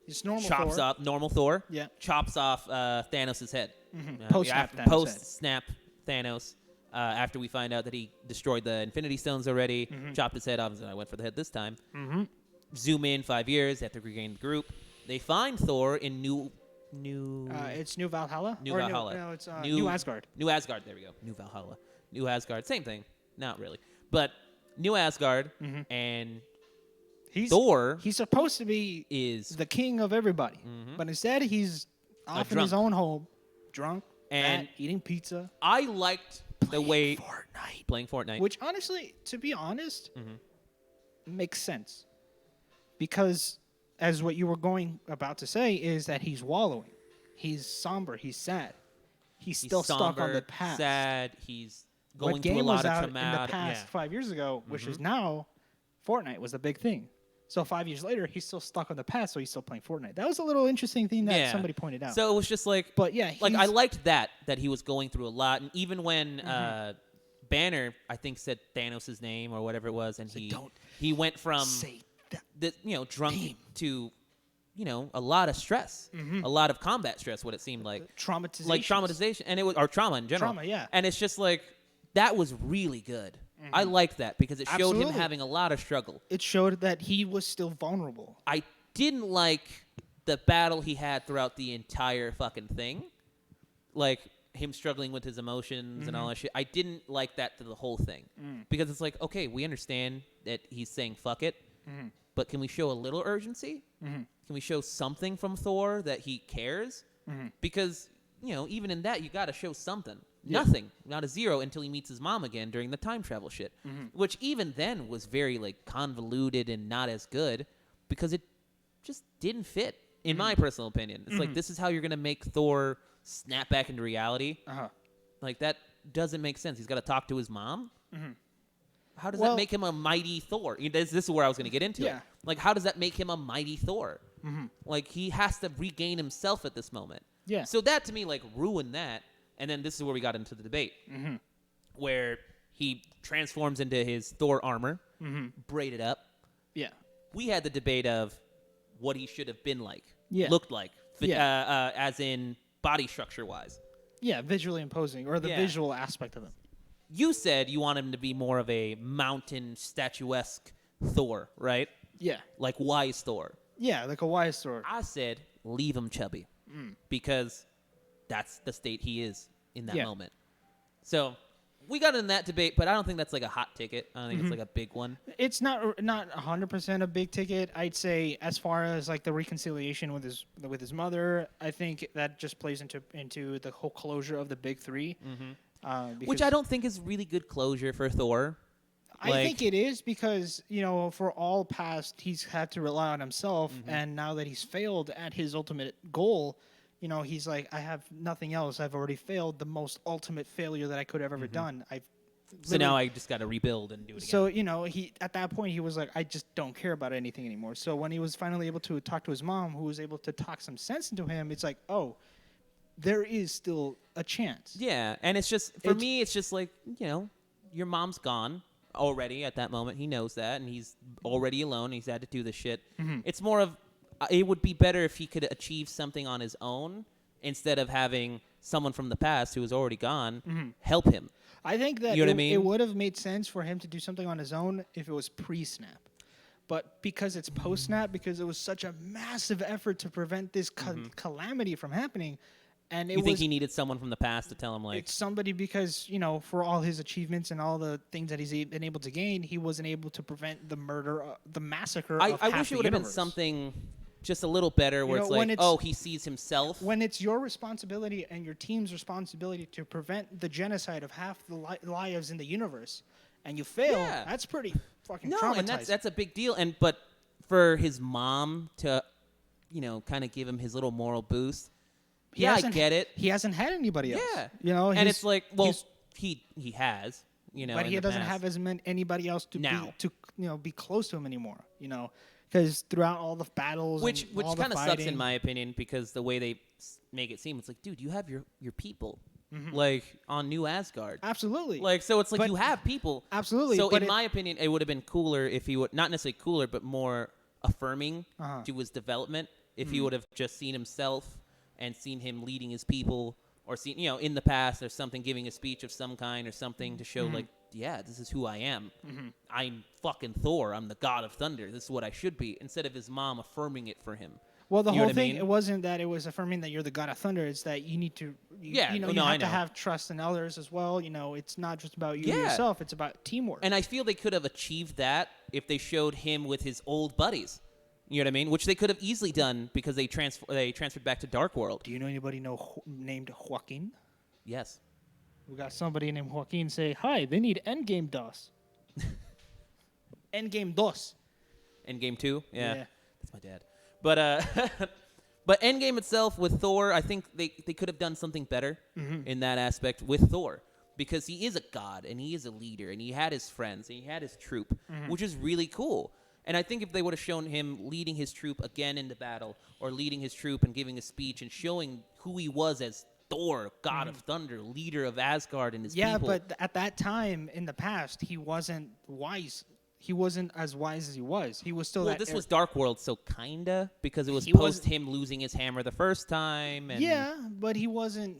S2: It's normal
S1: chops
S2: Thor.
S1: off normal Thor.
S2: Yeah.
S1: Chops off Thanos' head.
S2: Post-snap
S1: Thanos. After we find out that he destroyed the Infinity Stones already, chopped his head off, and I went for the head this time. Zoom in 5 years after regain the group. They find Thor in
S2: it's New Valhalla.
S1: New
S2: Or
S1: Valhalla.
S2: No, it's New Asgard.
S1: New Asgard. There we go. New Valhalla. New Asgard. Same thing. Not really. But New Asgard and Thor
S2: He's supposed to be
S1: is
S2: the king of everybody, but instead he's off in his
S1: drunk.
S2: own home, drunk,
S1: And
S2: fat, eating pizza,
S1: I liked the way
S2: playing
S1: Fortnite.
S2: Which honestly, to be honest, makes sense. Because as what you were about to say is that he's wallowing. He's somber. He's sad. He's still stuck on the past.
S1: Sad. He's going
S2: what
S1: through
S2: game
S1: a lot
S2: was
S1: of
S2: out in
S1: traumatic.
S2: the past 5 years ago, which is now Fortnite was the big thing. So 5 years later, he's still stuck on the past, so he's still playing Fortnite. That was a little interesting thing that somebody pointed out.
S1: So it was just like,
S2: but yeah,
S1: like I liked that he was going through a lot, and even when Banner, I think, said Thanos' name or whatever it was, and he went from drunk to a lot of stress, a lot of combat stress. What it seemed like traumatization, and it was or trauma in general. And it's just like that was really good. I liked that because it showed him having a lot of struggle.
S2: It showed that he was still vulnerable.
S1: I didn't like the battle he had throughout the entire fucking thing, like him struggling with his emotions and all that shit. I didn't like that to the whole thing because it's like, okay, we understand that he's saying fuck it, but can we show a little urgency? Can we show something from Thor that he cares? Because even in that, you got to show something. Nothing, not a zero, until he meets his mom again during the time travel shit, which even then was very like convoluted and not as good because it just didn't fit, in my personal opinion. It's like, this is how you're gonna make Thor snap back into reality. Like that doesn't make sense. He's got to talk to his mom.
S2: Mm-hmm.
S1: How does that make him a mighty Thor? This is where I was going to get into it. Like, how does that make him a mighty Thor?
S2: Mm-hmm.
S1: Like, he has to regain himself at this moment.
S2: Yeah.
S1: So that, to me, like, ruined that. And then this is where we got into the debate, where he transforms into his Thor armor, braided up.
S2: Yeah.
S1: We had the debate of what he should have been like, looked like, as in body structure-wise.
S2: Yeah, visually imposing, or the visual aspect of him.
S1: You said you want him to be more of a mountain statuesque Thor, right?
S2: Yeah.
S1: Like wise Thor.
S2: Yeah, like a wise Thor.
S1: I said leave him chubby because that's the state he is in that moment. So we got in that debate, but I don't think that's like a hot ticket. I don't think it's like a big one.
S2: It's not 100% a big ticket. I'd say as far as like the reconciliation with his mother, I think that just plays into the whole closure of the big three.
S1: Which I don't think is really good closure for Thor.
S2: I think it is because, for all past, he's had to rely on himself. And now that he's failed at his ultimate goal, he's like, I have nothing else. I've already failed the most ultimate failure that I could have ever done.
S1: So now I just got to rebuild and do it again.
S2: So, he at that point, he was like, I just don't care about anything anymore. So when he was finally able to talk to his mom, who was able to talk some sense into him, it's like, oh, there is still a chance.
S1: Yeah, and it's just, for me, it's just like, your mom's gone already at that moment. He knows that, and he's already alone. He's had to do this shit. It's more of, it would be better if he could achieve something on his own instead of having someone from the past who is already gone help him.
S2: I think that it would have made sense for him to do something on his own if it was pre-snap. But because it's post-snap, because it was such a massive effort to prevent this calamity from happening, and
S1: you think he needed someone from the past to tell him, like...
S2: It's somebody because, for all his achievements and all the things that he's been able to gain, he wasn't able to prevent the murder, the massacre of half the universe.
S1: I wish it would have been something just a little better where it's like, he sees himself.
S2: When it's your responsibility and your team's responsibility to prevent the genocide of half the lives in the universe, and you fail, that's pretty fucking traumatizing.
S1: No, and that's a big deal. But for his mom to, kind of give him his little moral boost... I get it.
S2: He hasn't had anybody else.
S1: Yeah. And it's like, well, he has,
S2: but he doesn't have anybody else to be close to him anymore, because throughout all the battles,
S1: which kind of sucks in my opinion, because the way they make it seem, it's like, dude, you have your people like on New Asgard.
S2: Absolutely.
S1: Like, so it's like you have people.
S2: Absolutely.
S1: So in my opinion, it would have been cooler if he would, not necessarily cooler, but more affirming to his development if he would have just seen himself and seen him leading his people, or seen, in the past, there's something, giving a speech of some kind or something to show, like, this is who I am. I'm fucking Thor. I'm the god of thunder. This is what I should be, instead of his mom affirming it for him.
S2: Well, the whole thing, it wasn't that it was affirming that you're the god of thunder. It's that you need to, you have to have trust in others as well. It's not just about you yourself. It's about teamwork.
S1: And I feel they could have achieved that if they showed him with his old buddies. You know what I mean? Which they could have easily done because they transferred back to Dark World.
S2: Do you know anybody named Joaquin?
S1: Yes.
S2: We got somebody named Joaquin say, hi, they need Endgame DOS. Endgame DOS.
S1: Endgame 2? Yeah. That's my dad. But but Endgame itself with Thor, I think they could have done something better in that aspect with Thor. Because he is a god, and he is a leader, and he had his friends, and he had his troop, which is really cool. And I think if they would have shown him leading his troop again into battle, or leading his troop and giving a speech and showing who he was as Thor, God of Thunder, leader of Asgard and his people.
S2: Yeah, but at that time in the past, he wasn't wise. He wasn't as wise as he was. He was still
S1: this was Dark World, so kinda, because it was post him losing his hammer the first time. And
S2: yeah, but he wasn't,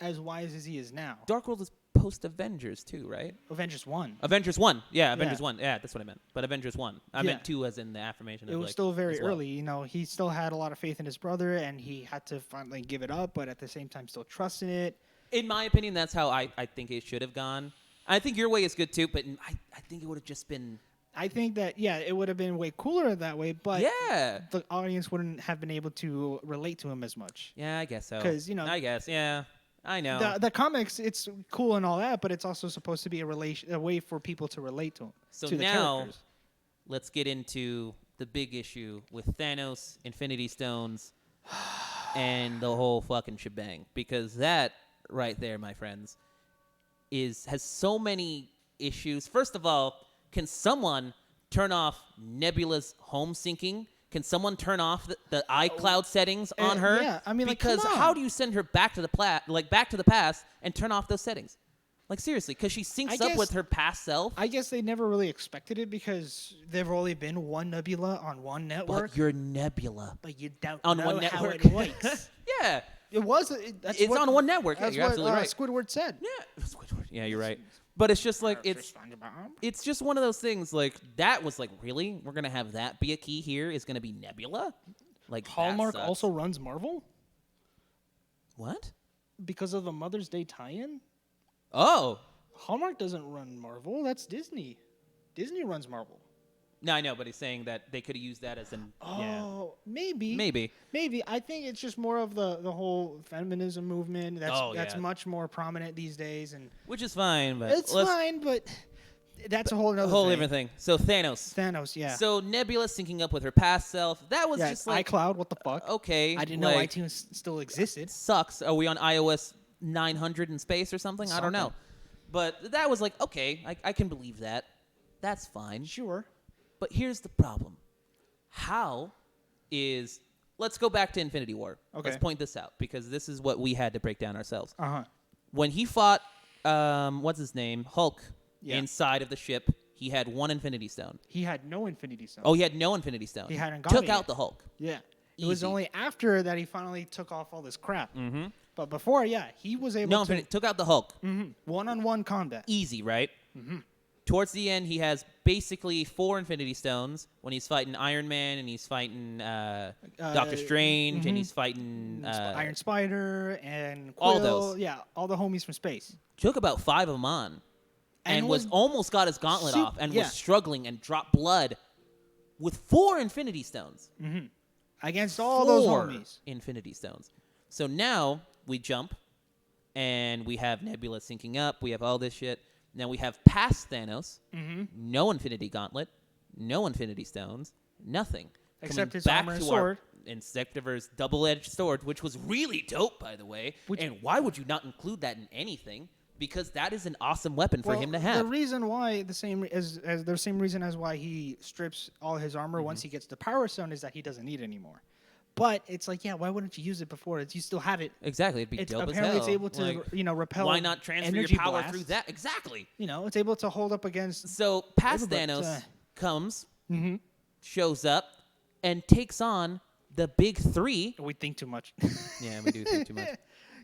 S2: as wise as he is now.
S1: Dark World is post Avengers too, right?
S2: Avengers 1.
S1: Avengers 1. Yeah, Avengers 1. Yeah, that's what I meant. But Avengers 1. I meant 2 as in the affirmation.
S2: It was still very early. He still had a lot of faith in his brother, and he had to finally give it up, but at the same time still trust in it.
S1: In my opinion, that's how I think it should have gone. I think your way is good too, but I think it would have just been...
S2: I think that, it would have been way cooler that way, but the audience wouldn't have been able to relate to him as much.
S1: Yeah, I guess so.
S2: Because,
S1: I guess, yeah. I know.
S2: The comics, it's cool and all that, but it's also supposed to be a way for people to relate to him.
S1: So
S2: to
S1: now,
S2: the characters.
S1: Let's get into the big issue with Thanos, Infinity Stones, and the whole fucking shebang. Because that right there, my friends, has so many issues. First of all, can someone turn off Nebula's home syncing? Can someone turn off the iCloud settings on her?
S2: Yeah, I mean,
S1: because
S2: come on.
S1: how do you send her back to the past and turn off those settings? Like seriously, because she syncs up with her past self.
S2: I guess they never really expected it because there've only been one Nebula on one network.
S1: But you're Nebula.
S2: But you don't
S1: on
S2: know
S1: one
S2: how
S1: network.
S2: it works.
S1: Yeah.
S2: It's
S1: on one network. Yeah,
S2: That's
S1: you're
S2: what
S1: absolutely right.
S2: Squidward said.
S1: Yeah. Squidward. Yeah, you're right. But it's just like it's just one of those things. Like that was like, really, we're gonna have that be a key here? Is gonna be Nebula? Like
S2: Hallmark also runs Marvel
S1: what?
S2: because of the Mother's Day tie-in.
S1: Oh,
S2: Hallmark doesn't run Marvel. That's Disney. Disney runs Marvel.
S1: no, I know, but he's saying that they could have used that as an
S2: Maybe. I think it's just more of the whole feminism movement. That's much more prominent these days, and
S1: which is fine, but
S2: it's fine. But that's a whole other
S1: different thing. So Thanos,
S2: yeah.
S1: So Nebula syncing up with her past self. That was just like
S2: iCloud. What the fuck?
S1: Okay,
S2: I didn't know iTunes still existed.
S1: Sucks. Are we on iOS 900 in space or something? I don't know. But that was like, okay, I can believe that. That's fine.
S2: Sure.
S1: But here's the problem. Let's go back to Infinity War.
S2: Okay.
S1: Let's point this out because this is what we had to break down ourselves.
S2: Uh-huh.
S1: When he fought, what's his name? Hulk inside of the ship, he had one Infinity Stone.
S2: He had no Infinity Stone.
S1: Oh, he had no Infinity Stone.
S2: He hadn't
S1: took out the Hulk.
S2: Yeah.
S1: Easy.
S2: It was only after that he finally took off all this crap.
S1: Mm-hmm.
S2: But before, he was able to...
S1: took out the Hulk.
S2: Mm-hmm. One-on-one combat.
S1: Easy, right?
S2: Mm-hmm.
S1: Towards the end, he has basically 4 Infinity Stones when he's fighting Iron Man and he's fighting Doctor Strange and he's fighting
S2: Iron Spider and Quill.
S1: all those.
S2: Yeah, all the homies from space.
S1: Took about 5 of them on and was almost got his gauntlet off and was struggling and dropped blood with 4 Infinity Stones.
S2: Mm-hmm. Against all those homies.
S1: Infinity Stones. So now we jump and we have Nebula syncing up. We have all this shit. Now we have past Thanos, no Infinity Gauntlet, no Infinity Stones, nothing.
S2: Except his armor and sword.
S1: Except for his double-edged sword, which was really dope, by the way. And why would you not include that in anything? Because that is an awesome weapon for him to have.
S2: The reason why, the same reason as why he strips all his armor once he gets the Power Stone is that he doesn't need it anymore. But it's like, why wouldn't you use it before? You still have it.
S1: Exactly, it'd be dope as hell.
S2: Apparently, it's able to, repel.
S1: Why not transfer your power through that? Exactly.
S2: It's able to hold up against.
S1: So past Thanos comes, shows up, and takes on the big 3.
S2: We think too much.
S1: Yeah, we do think too much.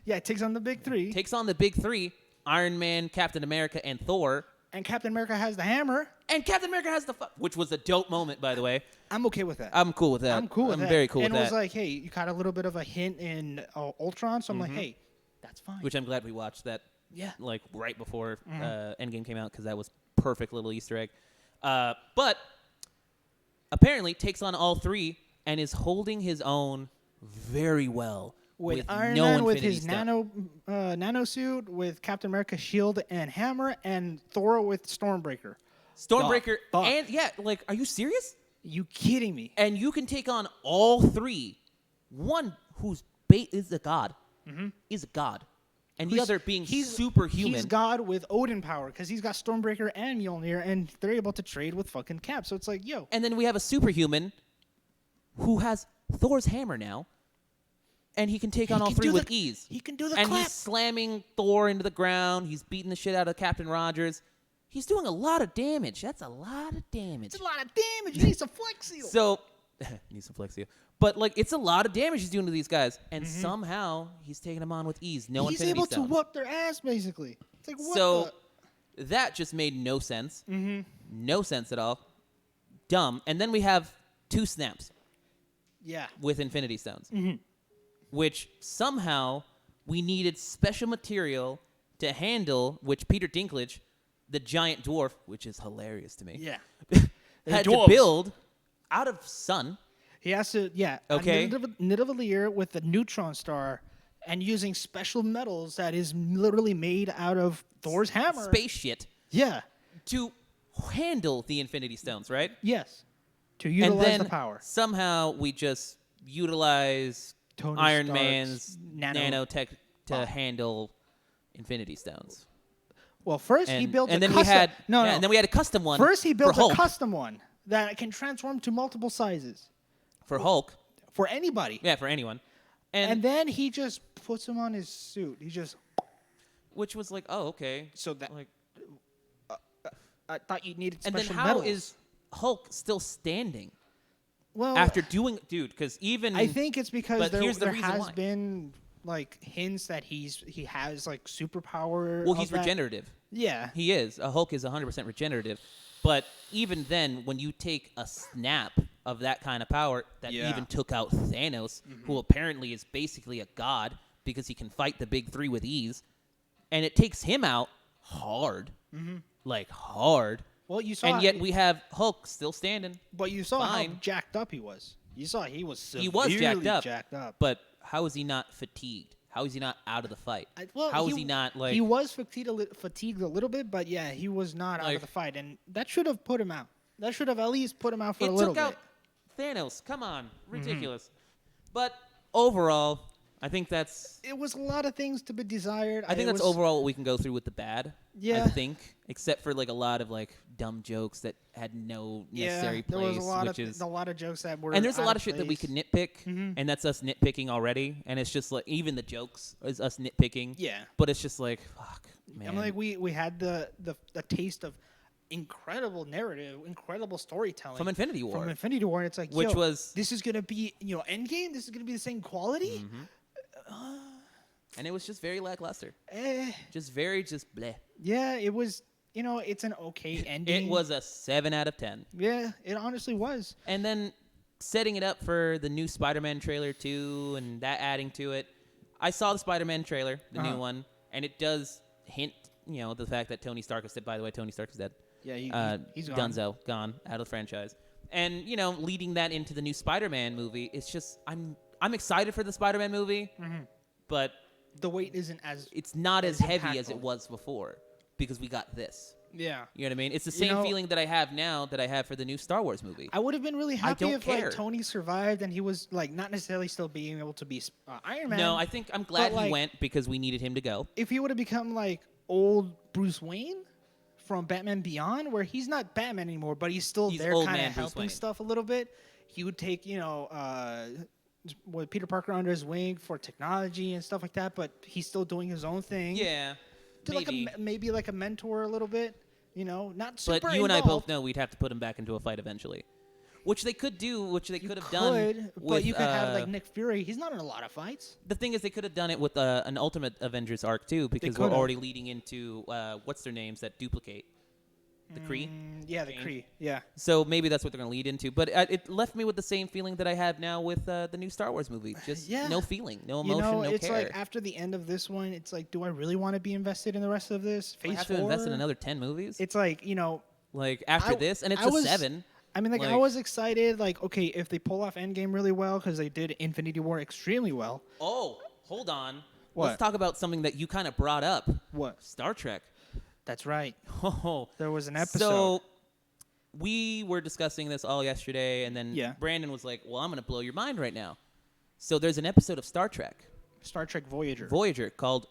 S2: Yeah, it takes on the big 3.
S1: Takes on the big 3: Iron Man, Captain America, and Thor.
S2: And Captain America has the hammer.
S1: And Captain America has which was a dope moment, by the way.
S2: I'm okay with that.
S1: I'm cool with that.
S2: I'm
S1: very cool with that.
S2: And it was like, hey, you got a little bit of a hint in Ultron, so I'm like, hey, that's fine.
S1: Which I'm glad we watched that.
S2: Yeah.
S1: Like right before Endgame came out because that was perfect little Easter egg. But apparently takes on all 3 and is holding his own very well.
S2: With Iron Man with his nano suit, with Captain America's shield and hammer, and Thor with Stormbreaker.
S1: And are you serious?
S2: You kidding me?
S1: And you can take on all 3. One who's is a god, is a god, and the other being superhuman.
S2: He's God with Odin power because he's got Stormbreaker and Mjolnir, and they're able to trade with fucking Cap. So it's like, yo.
S1: And then we have a superhuman who has Thor's hammer now. And he can take on all 3 with ease.
S2: He can do the
S1: clap.
S2: And
S1: he's slamming Thor into the ground. He's beating the shit out of Captain Rogers. He's doing a lot of damage. That's a lot of damage.
S2: It's a lot of damage. You need some Flex Seal.
S1: So, need some Flex Seal. But, it's a lot of damage he's doing to these guys. And somehow, he's taking them on with ease. No Infinity Stones.
S2: He's able to whoop their ass, basically. It's like, what
S1: So, that just made no sense. No sense at all. Dumb. And then we have 2 snaps.
S2: Yeah.
S1: With Infinity Stones. Which somehow we needed special material to handle, which Peter Dinklage, the giant dwarf, which is hilarious to me, had to build out of sun.
S2: He has to,
S1: okay.
S2: Nidavellir with the neutron star and using special metals that is literally made out of Thor's hammer.
S1: Space shit.
S2: Yeah.
S1: To handle the Infinity Stones, right?
S2: Yes. To utilize
S1: and then
S2: the power.
S1: Somehow we just utilize Iron Man's nanotech to handle Infinity Stones.
S2: Well, first he built
S1: and
S2: a
S1: then
S2: custom.
S1: we had
S2: no,
S1: and then we had a custom one.
S2: First he built
S1: for Hulk.
S2: a custom one that can transform to multiple sizes
S1: For Hulk.
S2: for anybody.
S1: Yeah, for anyone.
S2: And then he just puts him on his suit. He just.
S1: Which was like, oh, okay.
S2: So that.
S1: Like,
S2: I thought you needed
S1: and
S2: special
S1: then how
S2: medals.
S1: is Hulk still standing
S2: well
S1: after doing, dude? Because even
S2: I think it's because
S1: but
S2: there
S1: here's the reason
S2: has
S1: why.
S2: been like hints that he has like superpower.
S1: well,
S2: of
S1: he's
S2: that.
S1: regenerative.
S2: Yeah.
S1: He is. A Hulk is 100% regenerative. But even then, when you take a snap of that kind of power that
S2: Yeah.
S1: even took out Thanos, who apparently is basically a god because he can fight the big three with ease, and it takes him out hard, like hard.
S2: Well, you saw.
S1: And yet we have Hulk still standing.
S2: But you saw how
S1: fine.
S2: jacked up he was. You saw he was
S1: He was
S2: severely
S1: jacked up. But how is he not fatigued? How is he not out of the fight? How is he not like?
S2: He was fatigued a little bit, but yeah, he was not out
S1: Like-
S2: of the fight, and that should have put him out. That should have at least put him out for
S1: It
S2: a little
S1: took
S2: bit.
S1: out Thanos. Come on, ridiculous. But overall, I think that's.
S2: It was a lot of things to be desired.
S1: I think that's overall what we can go through with the bad.
S2: Yeah.
S1: I think, except for like a lot of like dumb jokes that had no necessary
S2: there
S1: place,
S2: was
S1: which
S2: a lot of jokes that were.
S1: and there's a
S2: out
S1: lot of shit that we
S2: place.
S1: could nitpick, and that's us nitpicking already. And it's just like even the jokes is us nitpicking.
S2: Yeah.
S1: But it's just like fuck, man.
S2: I mean, like we had the taste of incredible narrative, incredible storytelling
S1: From Infinity War.
S2: From Infinity War, and it's like,
S1: Which
S2: yo,
S1: was-
S2: this is gonna be Endgame. This is gonna be the same quality.
S1: And it was just very lackluster.
S2: Eh,
S1: Just very bleh.
S2: yeah, it was. It's an okay ending.
S1: It was a 7 out of 10.
S2: Yeah, it honestly was.
S1: And then setting it up for the new Spider-Man trailer too, and that adding to it. I saw the Spider-Man trailer, the new one, and it does hint, the fact that Tony Stark is dead. By the way, Tony Stark is dead.
S2: Yeah, he's gone.
S1: Dunzo, gone out of the franchise. And leading that into the new Spider-Man movie, it's just I'm excited for the Spider-Man movie, but
S2: The weight isn't as.
S1: it's not as heavy as
S2: impactful.
S1: it was before because we got this.
S2: Yeah.
S1: You know what I mean? It's the same feeling that I have now that I have for the new Star Wars movie.
S2: I would have been really happy
S1: don't
S2: if
S1: care.
S2: like Tony survived and he was like not necessarily still being able to be Iron Man.
S1: No, I think I'm glad
S2: like-
S1: he went because we needed him to go.
S2: If he would have become like old Bruce Wayne from Batman Beyond, where he's not Batman anymore, but he's still
S1: He's
S2: there,
S1: old
S2: kind
S1: man
S2: of
S1: Bruce
S2: helping
S1: Wayne.
S2: stuff a little bit. He would take with Peter Parker under his wing for technology and stuff like that, but he's still doing his own thing.
S1: Yeah,
S2: To
S1: maybe.
S2: maybe like a mentor a little bit. Not super.
S1: But you and I
S2: involved.
S1: both know we'd have to put him back into a fight eventually, which they could do, which they could have
S2: Could,
S1: done.
S2: but
S1: with,
S2: you could have like Nick Fury. He's not in a lot of fights.
S1: The thing is, they could have done it with an Ultimate Avengers arc too, because we're
S2: could've.
S1: already leading into what's their names that duplicate the Kree.
S2: Yeah, the Kree. Yeah.
S1: So maybe that's what they're going to lead into. But it left me with the same feeling that I have now with the new Star Wars movie. Just
S2: Yeah.
S1: no feeling, no emotion, no
S2: it's
S1: care.
S2: like after the end of this one, it's like, do I really want to be invested in the rest of this?
S1: I
S2: Phase
S1: have
S2: 4?
S1: to invest in another 10 movies.
S2: It's like,
S1: like after
S2: I-
S1: this, and it's
S2: I was-
S1: 7.
S2: I mean, like, I
S1: Like-
S2: was excited. Like, okay, if they pull off Endgame really well, because they did Infinity War extremely well.
S1: Oh, hold on.
S2: What?
S1: Let's talk about something that you kind of brought up.
S2: What?
S1: Star Trek.
S2: That's right.
S1: Oh,
S2: There was an episode.
S1: So we were discussing this all yesterday, and then
S2: Yeah.
S1: Brandon was like, "Well, I'm going to blow your mind right now." So there's an episode of Star Trek
S2: Star Trek Voyager.
S1: Voyager called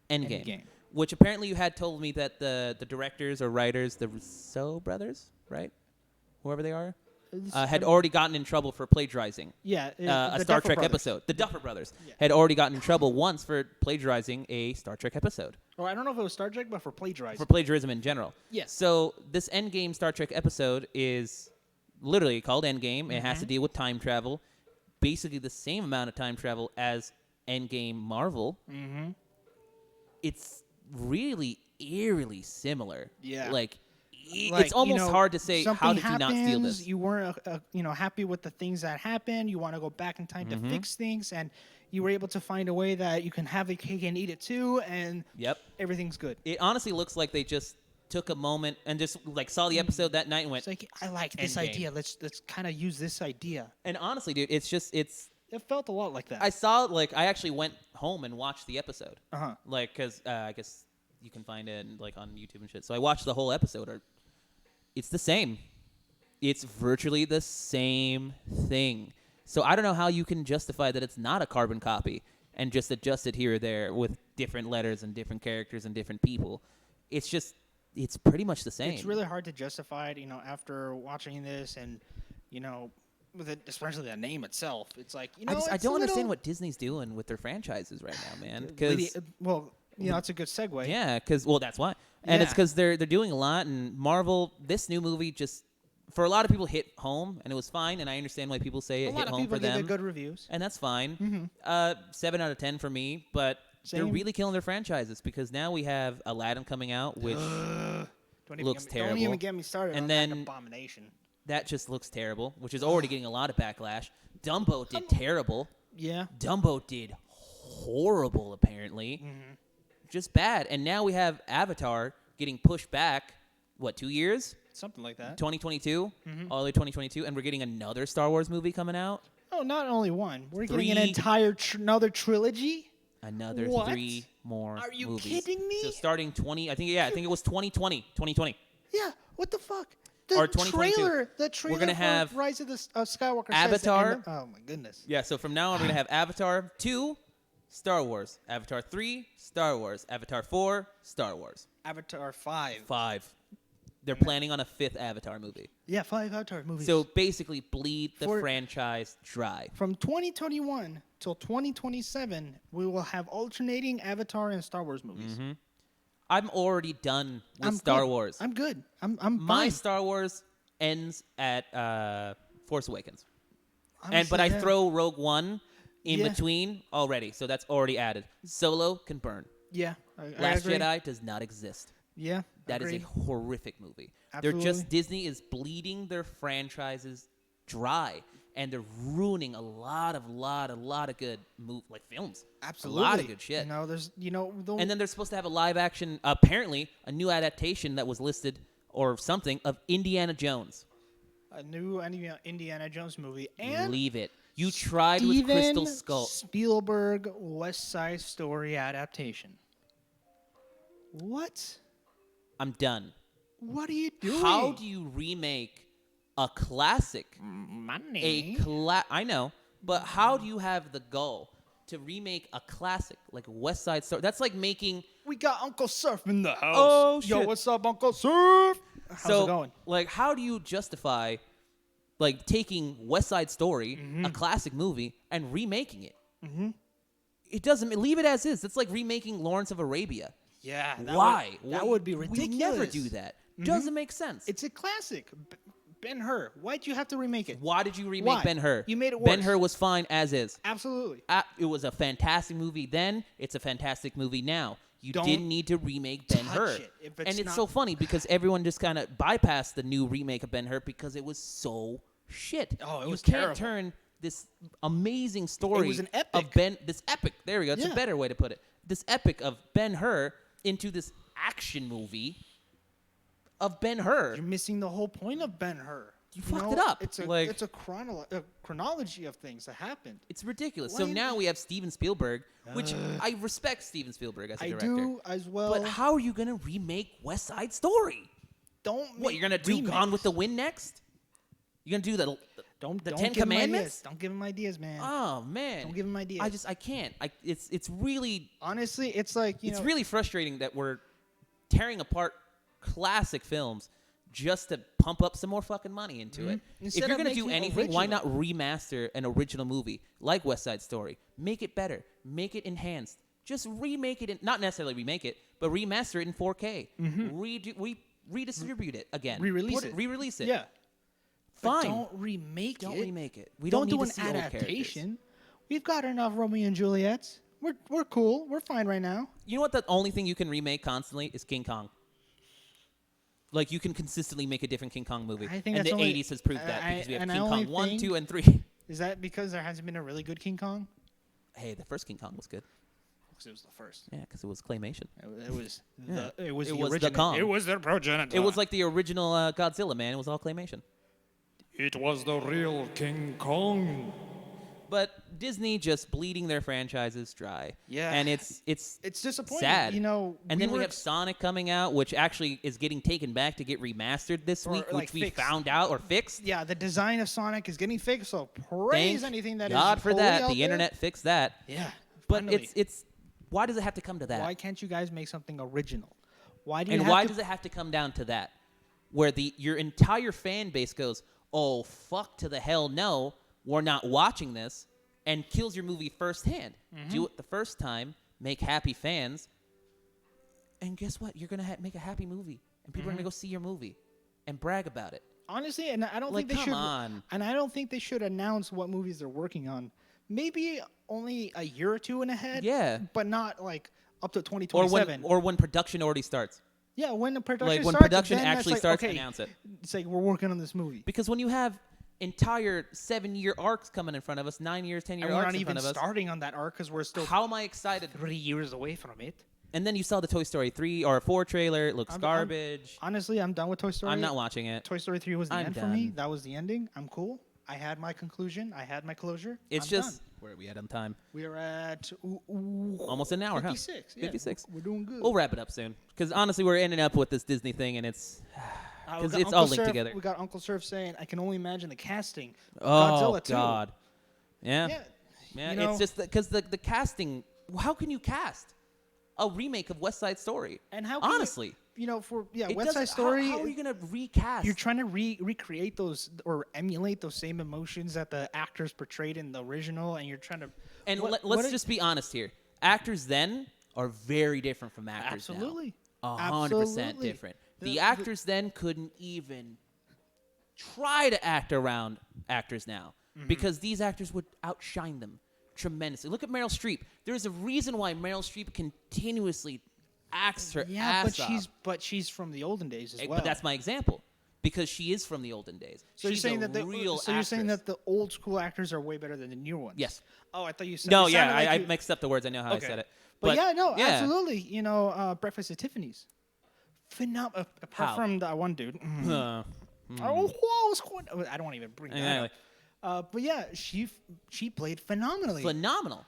S1: Endgame,
S2: Endgame.
S1: which apparently you had told me that the directors or writers, the Russo brothers, right, whoever they are, had already gotten in trouble for plagiarizing.
S2: Yeah.
S1: A
S2: the
S1: Star
S2: Duffer
S1: Trek
S2: Brothers.
S1: episode. The Duffer Brothers
S2: Yeah.
S1: had already gotten in trouble once for plagiarizing a Star Trek episode.
S2: Or I don't know if it was Star Trek, but for plagiarizing.
S1: For plagiarism in general.
S2: Yes.
S1: So this Endgame Star Trek episode is literally called Endgame. It has to deal with time travel. Basically the same amount of time travel as Endgame Marvel.
S2: Mm-hmm.
S1: It's really eerily similar.
S2: Yeah.
S1: Like,
S2: Like,
S1: it's almost hard to say, how
S2: something
S1: did you not steal
S2: happens,
S1: this?
S2: You weren't, happy with the things that happened. You want to go back in time
S1: Mm-hmm.
S2: to fix things, and you were able to find a way that you can have the cake and eat it too, and
S1: Yep.
S2: everything's good.
S1: It honestly looks like they just took a moment and just like saw the episode that night and went,
S2: It's like, I like this
S1: Endgame.
S2: idea. Let's kind of use this idea.
S1: and honestly, dude, it's
S2: It felt a lot like that.
S1: I saw, like, I actually went home and watched the episode.
S2: Uh-huh.
S1: Like, because I guess you can find it, like, on YouTube and shit. So I watched the whole episode. It's the same. It's virtually the same thing. So I don't know how you can justify that it's not a carbon copy and just adjust it here or there with different letters and different characters and different people. it's pretty much the same.
S2: It's really hard to justify it, after watching this and, with it, especially the name itself. It's like,
S1: I don't understand what Disney's doing with their franchises right now, man. Because
S2: it's a good segue.
S1: Yeah, that's why. And it's because they're doing a lot. And Marvel, this new movie just, for a lot of people, hit home, and it was fine. And I understand why people say it hit home for them.
S2: A lot of people give it good reviews.
S1: And that's fine.
S2: Mm-hmm.
S1: 7 out of 10 for me. But they're really killing their franchises because now we have Aladdin coming out, which looks terrible.
S2: Don't even get me started
S1: and
S2: on
S1: then
S2: that abomination.
S1: That just looks terrible, which is already getting a lot of backlash. Dumbo did terrible.
S2: Yeah.
S1: Dumbo did horrible, apparently.
S2: Mm-hmm.
S1: Just bad. And now we have Avatar getting pushed back, 2 years?
S2: Something like that.
S1: 2022? All the way 2022. And we're getting another Star Wars movie coming out?
S2: Oh, not only one. We're getting an entire another trilogy?
S1: Another 3 more movies.
S2: Are you kidding me?
S1: So starting I think it was 2020.
S2: Yeah, what the fuck?
S1: Or
S2: The
S1: 2022.
S2: trailer
S1: We're gonna
S2: for
S1: have
S2: Rise of the Skywalker
S1: Avatar.
S2: says oh my goodness.
S1: Yeah, so from now on we're going to have Avatar 2, Star Wars. Avatar 3, Star Wars. Avatar 4, Star Wars.
S2: Avatar 5.
S1: 5. They're planning on a 5th Avatar movie.
S2: Yeah, 5 Avatar movies.
S1: So basically bleed the franchise dry.
S2: From 2021 till 2027, we will have alternating Avatar and Star Wars movies.
S1: Mm-hmm. I'm already done with Star Wars.
S2: I'm good. I'm
S1: My
S2: fine.
S1: Star Wars ends at Force Awakens.
S2: Honestly,
S1: But I throw Rogue One in between already, so that's already added. Solo can burn.
S2: Yeah.
S1: Last
S2: agree.
S1: Jedi does not exist.
S2: Yeah.
S1: That is a horrific movie.
S2: Absolutely.
S1: Disney is bleeding their franchises dry, and they're ruining a lot of good films.
S2: Absolutely.
S1: A lot of good shit.
S2: There's
S1: And then they're supposed to have a live action, apparently a new adaptation that was listed or something of Indiana Jones.
S2: a new Indiana Jones movie and
S1: Leave it. You tried with Crystal Skull.
S2: Spielberg West Side Story adaptation. What?
S1: I'm done.
S2: What are you doing?
S1: How do you remake a classic?
S2: Money.
S1: I know, but how do you have the goal to remake a classic like West Side Story? That's like making.
S2: We got Uncle Surf in the house.
S1: Oh, shit.
S2: Yo, what's up, Uncle Surf? How's it going?
S1: Like, how do you justify, taking West Side Story, a classic movie, and remaking it?
S2: Mm-hmm.
S1: It doesn't. Leave it as is. It's like remaking Lawrence of Arabia.
S2: Yeah.
S1: Why?
S2: That would be ridiculous.
S1: We never do that. Doesn't make sense.
S2: It's a classic. Ben-Hur. Why'd you have to remake it?
S1: Why did you remake Ben-Hur?
S2: You made it worse.
S1: Ben-Hur was fine as is.
S2: Absolutely.
S1: It was a fantastic movie then. It's a fantastic movie now. You
S2: Don't
S1: didn't need to remake Ben-Hur. And it's so funny because everyone just kind of bypassed the new remake of Ben-Hur because it was so shit.
S2: Oh, it was
S1: terrible. You
S2: terrible.
S1: can't turn this amazing story
S2: It was an epic.
S1: of this epic. There we go. It's
S2: Yeah.
S1: a better way to put it. This epic of Ben-Hur into this action movie of Ben-Hur.
S2: You're missing the whole point of Ben-Hur.
S1: You fucked it up.
S2: It's a chronology of things that happened.
S1: It's ridiculous. So now we have Steven Spielberg, which I respect Steven Spielberg as a director.
S2: I do as well.
S1: But how are you going to remake West Side Story? What, you're going to do Gone with the Wind next? You're going to do the Ten Commandments?
S2: Don't give him ideas, man.
S1: Oh, man.
S2: Don't give him ideas.
S1: I can't. It's really...
S2: Honestly, it's like,
S1: It's really frustrating that we're tearing apart classic films just to pump up some more fucking money into it.
S2: Instead
S1: if you're
S2: of
S1: going to do
S2: making
S1: anything, why
S2: original.
S1: not remaster an original movie like West Side Story? Make it better. Make it enhanced. Just remake it. Not necessarily remake it, but remaster it in 4K. Redistribute it again. Re-release it.
S2: Yeah.
S1: Fine.
S2: But don't remake it.
S1: Don't remake it. We
S2: don't
S1: don't
S2: do
S1: need
S2: an
S1: to see old
S2: adaptation. We've got enough Romeo and Juliets. We're cool. We're fine right now.
S1: You know what? The only thing you can remake constantly is King Kong. Like, you can consistently make a different King Kong movie.
S2: I think
S1: and
S2: that's
S1: the
S2: only,
S1: 80s has proved that because we have
S2: and
S1: King
S2: I
S1: Kong
S2: only
S1: 1,
S2: think-
S1: 2, and 3.
S2: Is that because there hasn't been a really good King Kong?
S1: Hey, the first King Kong was good.
S2: Because it was the first.
S1: Yeah, because it was claymation.
S2: It was
S1: Yeah.
S2: it was
S1: It
S2: the
S1: was the
S2: original.
S1: Kong.
S2: It was the progenitor.
S1: It was like the original Godzilla, man. It was all claymation.
S3: It was the real King Kong.
S1: But Disney just bleeding their franchises dry.
S2: Yeah.
S1: And it's
S2: disappointing.
S1: sad.
S2: And
S1: then we have Sonic coming out, which actually is getting taken back to get remastered this week, which we
S2: fixed.
S1: found out or fixed.
S2: Yeah, the design of Sonic is getting fixed. So praise
S1: Thank
S2: anything that
S1: God
S2: is
S1: for
S2: holy
S1: that.
S2: out
S1: The
S2: there.
S1: internet fixed that.
S2: Yeah.
S1: But
S2: finally.
S1: it's why does it have to come to that?
S2: Why can't you guys make something original? Why do you
S1: And
S2: have
S1: why
S2: to,
S1: does it have to come down to that? Where your entire fan base goes, oh, fuck to the hell no, we're not watching this, and kills your movie firsthand. Do it the first time, make happy fans, and guess what? You're going to make a happy movie, and people are going to go see your movie and brag about it.
S2: Honestly, and I don't
S1: Like,
S2: think they
S1: come
S2: should.
S1: on.
S2: And I don't think they should announce what movies they're working on. Maybe only a year or two in ahead.
S1: Yeah.
S2: But not like up to
S1: Or
S2: 2027.
S1: when production already starts.
S2: Yeah, when the production
S1: Like, when
S2: starts,
S1: production
S2: then that's
S1: actually
S2: like,
S1: starts,
S2: okay,
S1: announce it.
S2: It's like we're working on this movie.
S1: Because when you have entire 7-year arcs coming in front of us, 9 years, 10-year
S2: And we're
S1: arcs
S2: not
S1: in front
S2: even
S1: of us,
S2: starting on that arc because we're still
S1: how am I excited?
S2: 3 years away from it.
S1: And then you saw the Toy Story 3 or 4 trailer. It looks garbage.
S2: Honestly, I'm done with Toy Story.
S1: I'm not watching it.
S2: Toy Story 3 was the
S1: I'm
S2: end for me.
S1: done.
S2: That was the ending. I'm cool. I had my conclusion. I had my closure.
S1: It's
S2: I'm
S1: just
S2: done.
S1: where are we at on time?
S2: We are at
S1: Almost an hour,
S2: 56.
S1: huh?
S2: Yeah,
S1: 56.
S2: We're doing good.
S1: We'll wrap it up soon. Because honestly, we're ending up with this Disney thing, and it's
S2: We
S1: because
S2: got
S1: it's
S2: Uncle
S1: all linked
S2: Surf-
S1: together.
S2: We got Uncle Surf saying, "I can only imagine the casting."
S1: Oh
S2: Godzilla too.
S1: God. Yeah.
S2: Yeah.
S1: Yeah.
S2: You know-
S1: It's just because the casting. How can you cast a remake of West Side Story?
S2: And how can
S1: honestly,
S2: for
S1: it
S2: West Side
S1: doesn't-
S2: Story.
S1: How are you gonna recast?
S2: You're trying to recreate those or emulate those same emotions that the actors portrayed in the original, and you're trying to.
S1: And
S2: what-
S1: let's
S2: what
S1: just be honest here. Actors then are very different from actors
S2: Absolutely.
S1: now. 100%
S2: Absolutely.
S1: different. The actors then couldn't even try to act around actors now because these actors would outshine them tremendously. Look at Meryl Streep. There's a reason why Meryl Streep continuously acts her ass off.
S2: but she's from the olden days as well.
S1: But that's my example because she is from the olden days.
S2: So
S1: She's
S2: you're saying
S1: a
S2: that
S1: real
S2: you're saying
S1: actress.
S2: that the old school actors are way better than the new ones.
S1: Yes.
S2: Oh, I thought you said.
S1: No,
S2: it
S1: yeah,
S2: sounded like
S1: I
S2: you-
S1: mixed up the words. I know how
S2: Okay.
S1: I said it.
S2: But yeah, no,
S1: yeah.
S2: absolutely. Breakfast at Tiffany's. Apart
S1: How?
S2: from that one dude.
S1: Uh,
S2: Oh, whoa, squid. I don't want to even bring that
S1: Exactly.
S2: up. But yeah, she played phenomenally.
S1: phenomenal.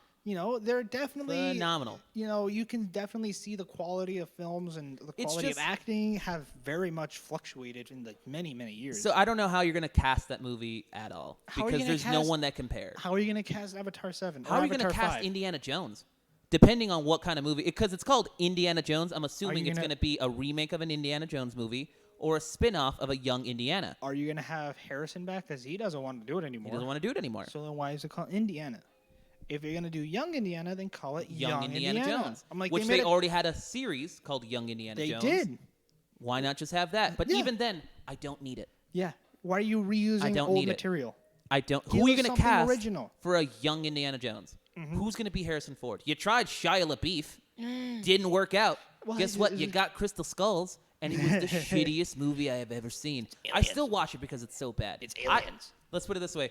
S2: They're definitely
S1: Phenomenal.
S2: You can definitely see the quality of films and the
S1: It's
S2: quality
S1: just-
S2: of acting have very much fluctuated in the many, many years.
S1: So I don't know how you're going to cast that movie at all
S2: How are you
S1: because
S2: gonna
S1: there's no
S2: cast-
S1: one that compares.
S2: How are you going to cast Avatar 7?
S1: How are you
S2: going to
S1: cast Indiana Jones? Depending on what kind of movie, because it's called Indiana Jones, I'm assuming
S2: you
S1: it's
S2: gonna-
S1: going to be a remake of an Indiana Jones movie or a spin-off of a young Indiana.
S2: Are you going to have Harrison back? Because he doesn't want to do it anymore.
S1: He doesn't want to do it anymore.
S2: So then why is it called Indiana? If you're going to do Young Indiana, then call it
S1: Young Indiana Jones.
S2: I'm like,
S1: which
S2: they
S1: they already had a series called Young Indiana
S2: They
S1: Jones.
S2: did.
S1: Why not just have that? But
S2: Yeah.
S1: even then, I don't need it.
S2: Yeah. Why are you reusing
S1: don't
S2: old
S1: need it.
S2: material?
S1: I don't.
S2: Give
S1: Who are you
S2: us
S1: going to
S2: something
S1: cast
S2: original.
S1: for a young Indiana Jones? Who's going to be Harrison Ford? You tried Shia LaBeouf, didn't work out.
S2: Well,
S1: Guess what? You got Crystal Skulls, and it was the shittiest movie I have ever seen. I still watch it because it's so bad.
S2: It's aliens.
S1: Let's put it this way.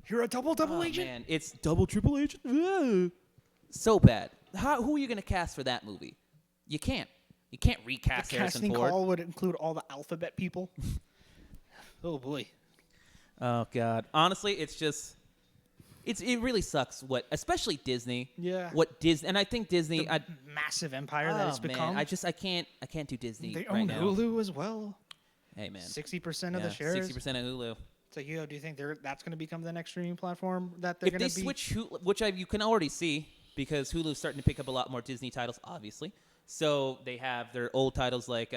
S2: You're a double
S1: Oh,
S2: agent?
S1: man, it's double triple agent. Ugh. So bad. Who are you going to cast for that movie? You can't. You can't recast
S2: The
S1: Harrison
S2: casting
S1: Ford.
S2: call would include all the alphabet people. Oh, boy.
S1: Oh God. Honestly, it's just. It really sucks especially Disney.
S2: Yeah.
S1: What Disney, and I think Disney.
S2: Massive empire that it's
S1: man,
S2: become.
S1: I can't do Disney
S2: They
S1: right
S2: own
S1: now.
S2: Hulu as well.
S1: Hey man,
S2: 60% of the shares.
S1: 60% of Hulu.
S2: So, do you think that's going to become the next streaming platform that they're
S1: If
S2: going
S1: they
S2: to be?
S1: switch Hulu, which you can already see because Hulu's starting to pick up a lot more Disney titles, obviously. So they have their old titles like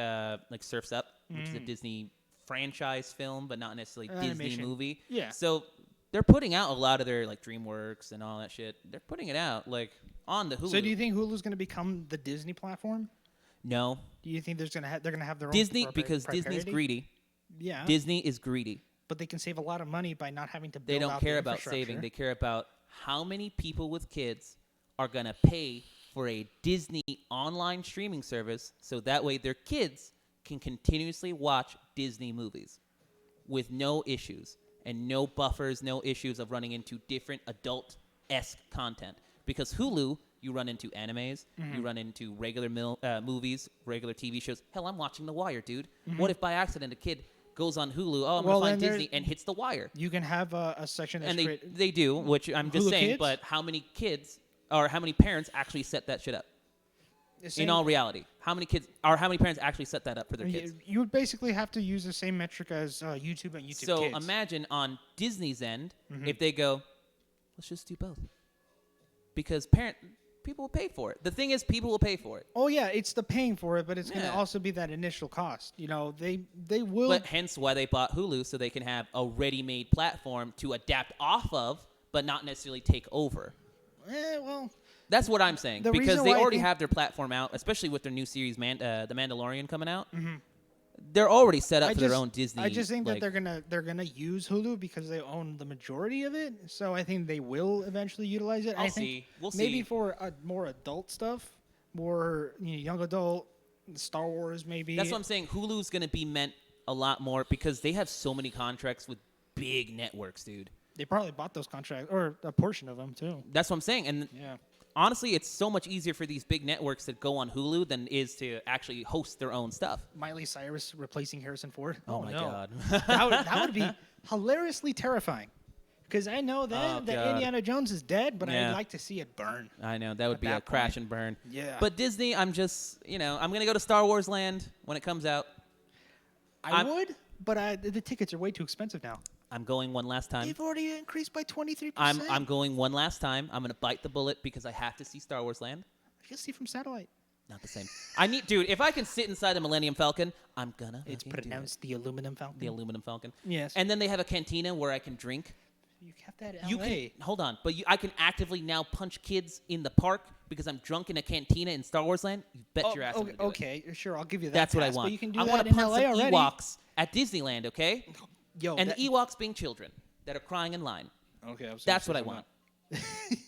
S1: Surf's Up, which is a Disney franchise film, but not necessarily Disney
S2: Animation.
S1: movie.
S2: Yeah.
S1: So they're putting out a lot of their like DreamWorks and all that shit. They're putting it out like on the Hulu.
S2: So do you think Hulu's going to become the Disney platform?
S1: No.
S2: Do you think they're going to have their own
S1: Disney
S2: propri-
S1: because Disney's
S2: proprietary?
S1: greedy.
S2: Yeah.
S1: Disney is greedy.
S2: But they can save a lot of money by not having to build
S1: They don't
S2: out
S1: care
S2: the
S1: about saving.
S2: infrastructure.
S1: They care about how many people with kids are going to pay for a Disney online streaming service so that way their kids can continuously watch Disney movies with no issues and no buffers, no issues of running into different adult-esque content. Because Hulu, you run into animes, you run into regular movies, regular TV shows. Hell, I'm watching The Wire, dude. What if by accident a kid goes on Hulu, I'm
S2: Well,
S1: going to find
S2: then
S1: Disney, and hits The Wire?
S2: You can have a section that's
S1: And
S2: created.
S1: they do, which I'm just
S2: Hulu
S1: saying,
S2: Kids?
S1: but how many kids or how many parents actually set that shit up? In all reality, how many parents actually set that up for their kids?
S2: You would basically have to use the same metric as YouTube and YouTube
S1: So
S2: Kids.
S1: imagine on Disney's end, if they go, let's just do both. Because people will pay for it. The thing is, people will pay for it.
S2: Oh yeah, it's the paying for it, but it's going to
S1: Yeah.
S2: also be that initial cost. You know, they will.
S1: But hence why they bought Hulu, so they can have a ready-made platform to adapt off of, but not necessarily take over.
S2: Well,
S1: That's what I'm saying.
S2: The
S1: Because
S2: reason
S1: they
S2: why I
S1: already
S2: think-
S1: have their platform out, especially with their new series, The Mandalorian, coming out. They're already set up for their own Disney.
S2: I just think
S1: like,
S2: that they're gonna use Hulu because they own the majority of it. So I think they will eventually utilize it.
S1: I'll
S2: I think
S1: see. We'll
S2: maybe
S1: see.
S2: for more adult stuff, more young adult, Star Wars maybe.
S1: That's what I'm saying. Hulu's going to be meant a lot more because they have so many contracts with big networks, dude.
S2: They probably bought those contracts or a portion of them too.
S1: That's what I'm saying. And
S2: Yeah.
S1: honestly, it's so much easier for these big networks that go on Hulu than it is to actually host their own stuff.
S2: Miley Cyrus replacing Harrison Ford.
S1: Oh my
S2: no.
S1: God.
S2: that would be hilariously terrifying. Because I know that
S1: God.
S2: Indiana Jones is dead, but
S1: Yeah.
S2: I'd like to see it burn.
S1: I know. That would
S2: At
S1: be
S2: that
S1: a crash
S2: point.
S1: and burn.
S2: Yeah.
S1: But Disney, I'm just, I'm going to go to Star Wars Land when it comes out.
S2: I would, but the tickets are way too expensive now.
S1: I'm going one last time.
S2: They've already increased by 23%.
S1: I'm going one last time. I'm going to bite the bullet because I have to see Star Wars Land.
S2: You can see from satellite.
S1: Not the same. Dude, if I can sit inside the Millennium Falcon, I'm gonna.
S2: It's
S1: fucking do it.
S2: pronounced the aluminum falcon.
S1: The Aluminum Falcon.
S2: Yes.
S1: And then they have a cantina where I can drink.
S2: You have that in
S1: You
S2: LA.
S1: can hold on, but I can actively now punch kids in the park because I'm drunk in a cantina in Star Wars Land. You bet your ass I'm gonna do it.
S2: Okay, sure, I'll give you that.
S1: That's what I
S2: pass,
S1: want.
S2: But you can do
S1: I
S2: that
S1: want to
S2: in
S1: punch
S2: LA
S1: some
S2: already.
S1: Ewoks at Disneyland, okay?
S2: Yo,
S1: And
S2: that-
S1: the Ewoks being children that are crying in line.
S2: Okay, I was
S1: That's what
S2: gonna
S1: I
S2: say
S1: want.
S2: something.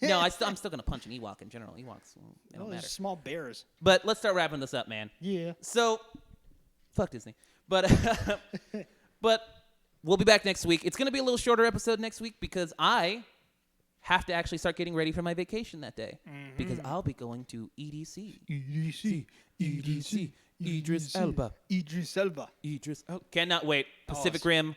S1: No, I'm still gonna punch an Ewok in general. Ewoks, they
S2: Oh,
S1: don't
S2: they're
S1: matter.
S2: small bears.
S1: But let's start wrapping this up, man.
S2: Yeah.
S1: So, fuck Disney. But but we'll be back next week. It's going to be a little shorter episode next week because I have to actually start getting ready for my vacation that day because I'll be going to EDC. EDC. Idris Elba.
S2: Idris Elba.
S1: Idris Elba. Cannot wait. Pacific Rim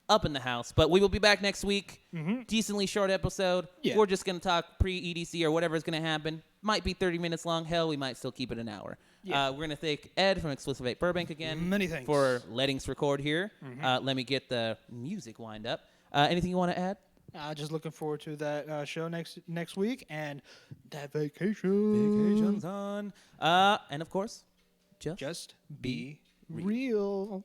S1: up in the house. But we will be back next week. Decently short episode.
S2: Yeah.
S1: We're just going to talk pre-EDC or whatever's going to happen. Might be 30 minutes long. Hell, we might still keep it an hour.
S2: Yeah.
S1: We're going to thank Ed from Exclusive 8 Burbank again.
S2: Many thanks.
S1: For letting us record here. Let me get the music wind up. Anything you want to add?
S2: Just looking forward to that show next week and that vacation.
S1: Vacations on. And of course,
S2: Just be real.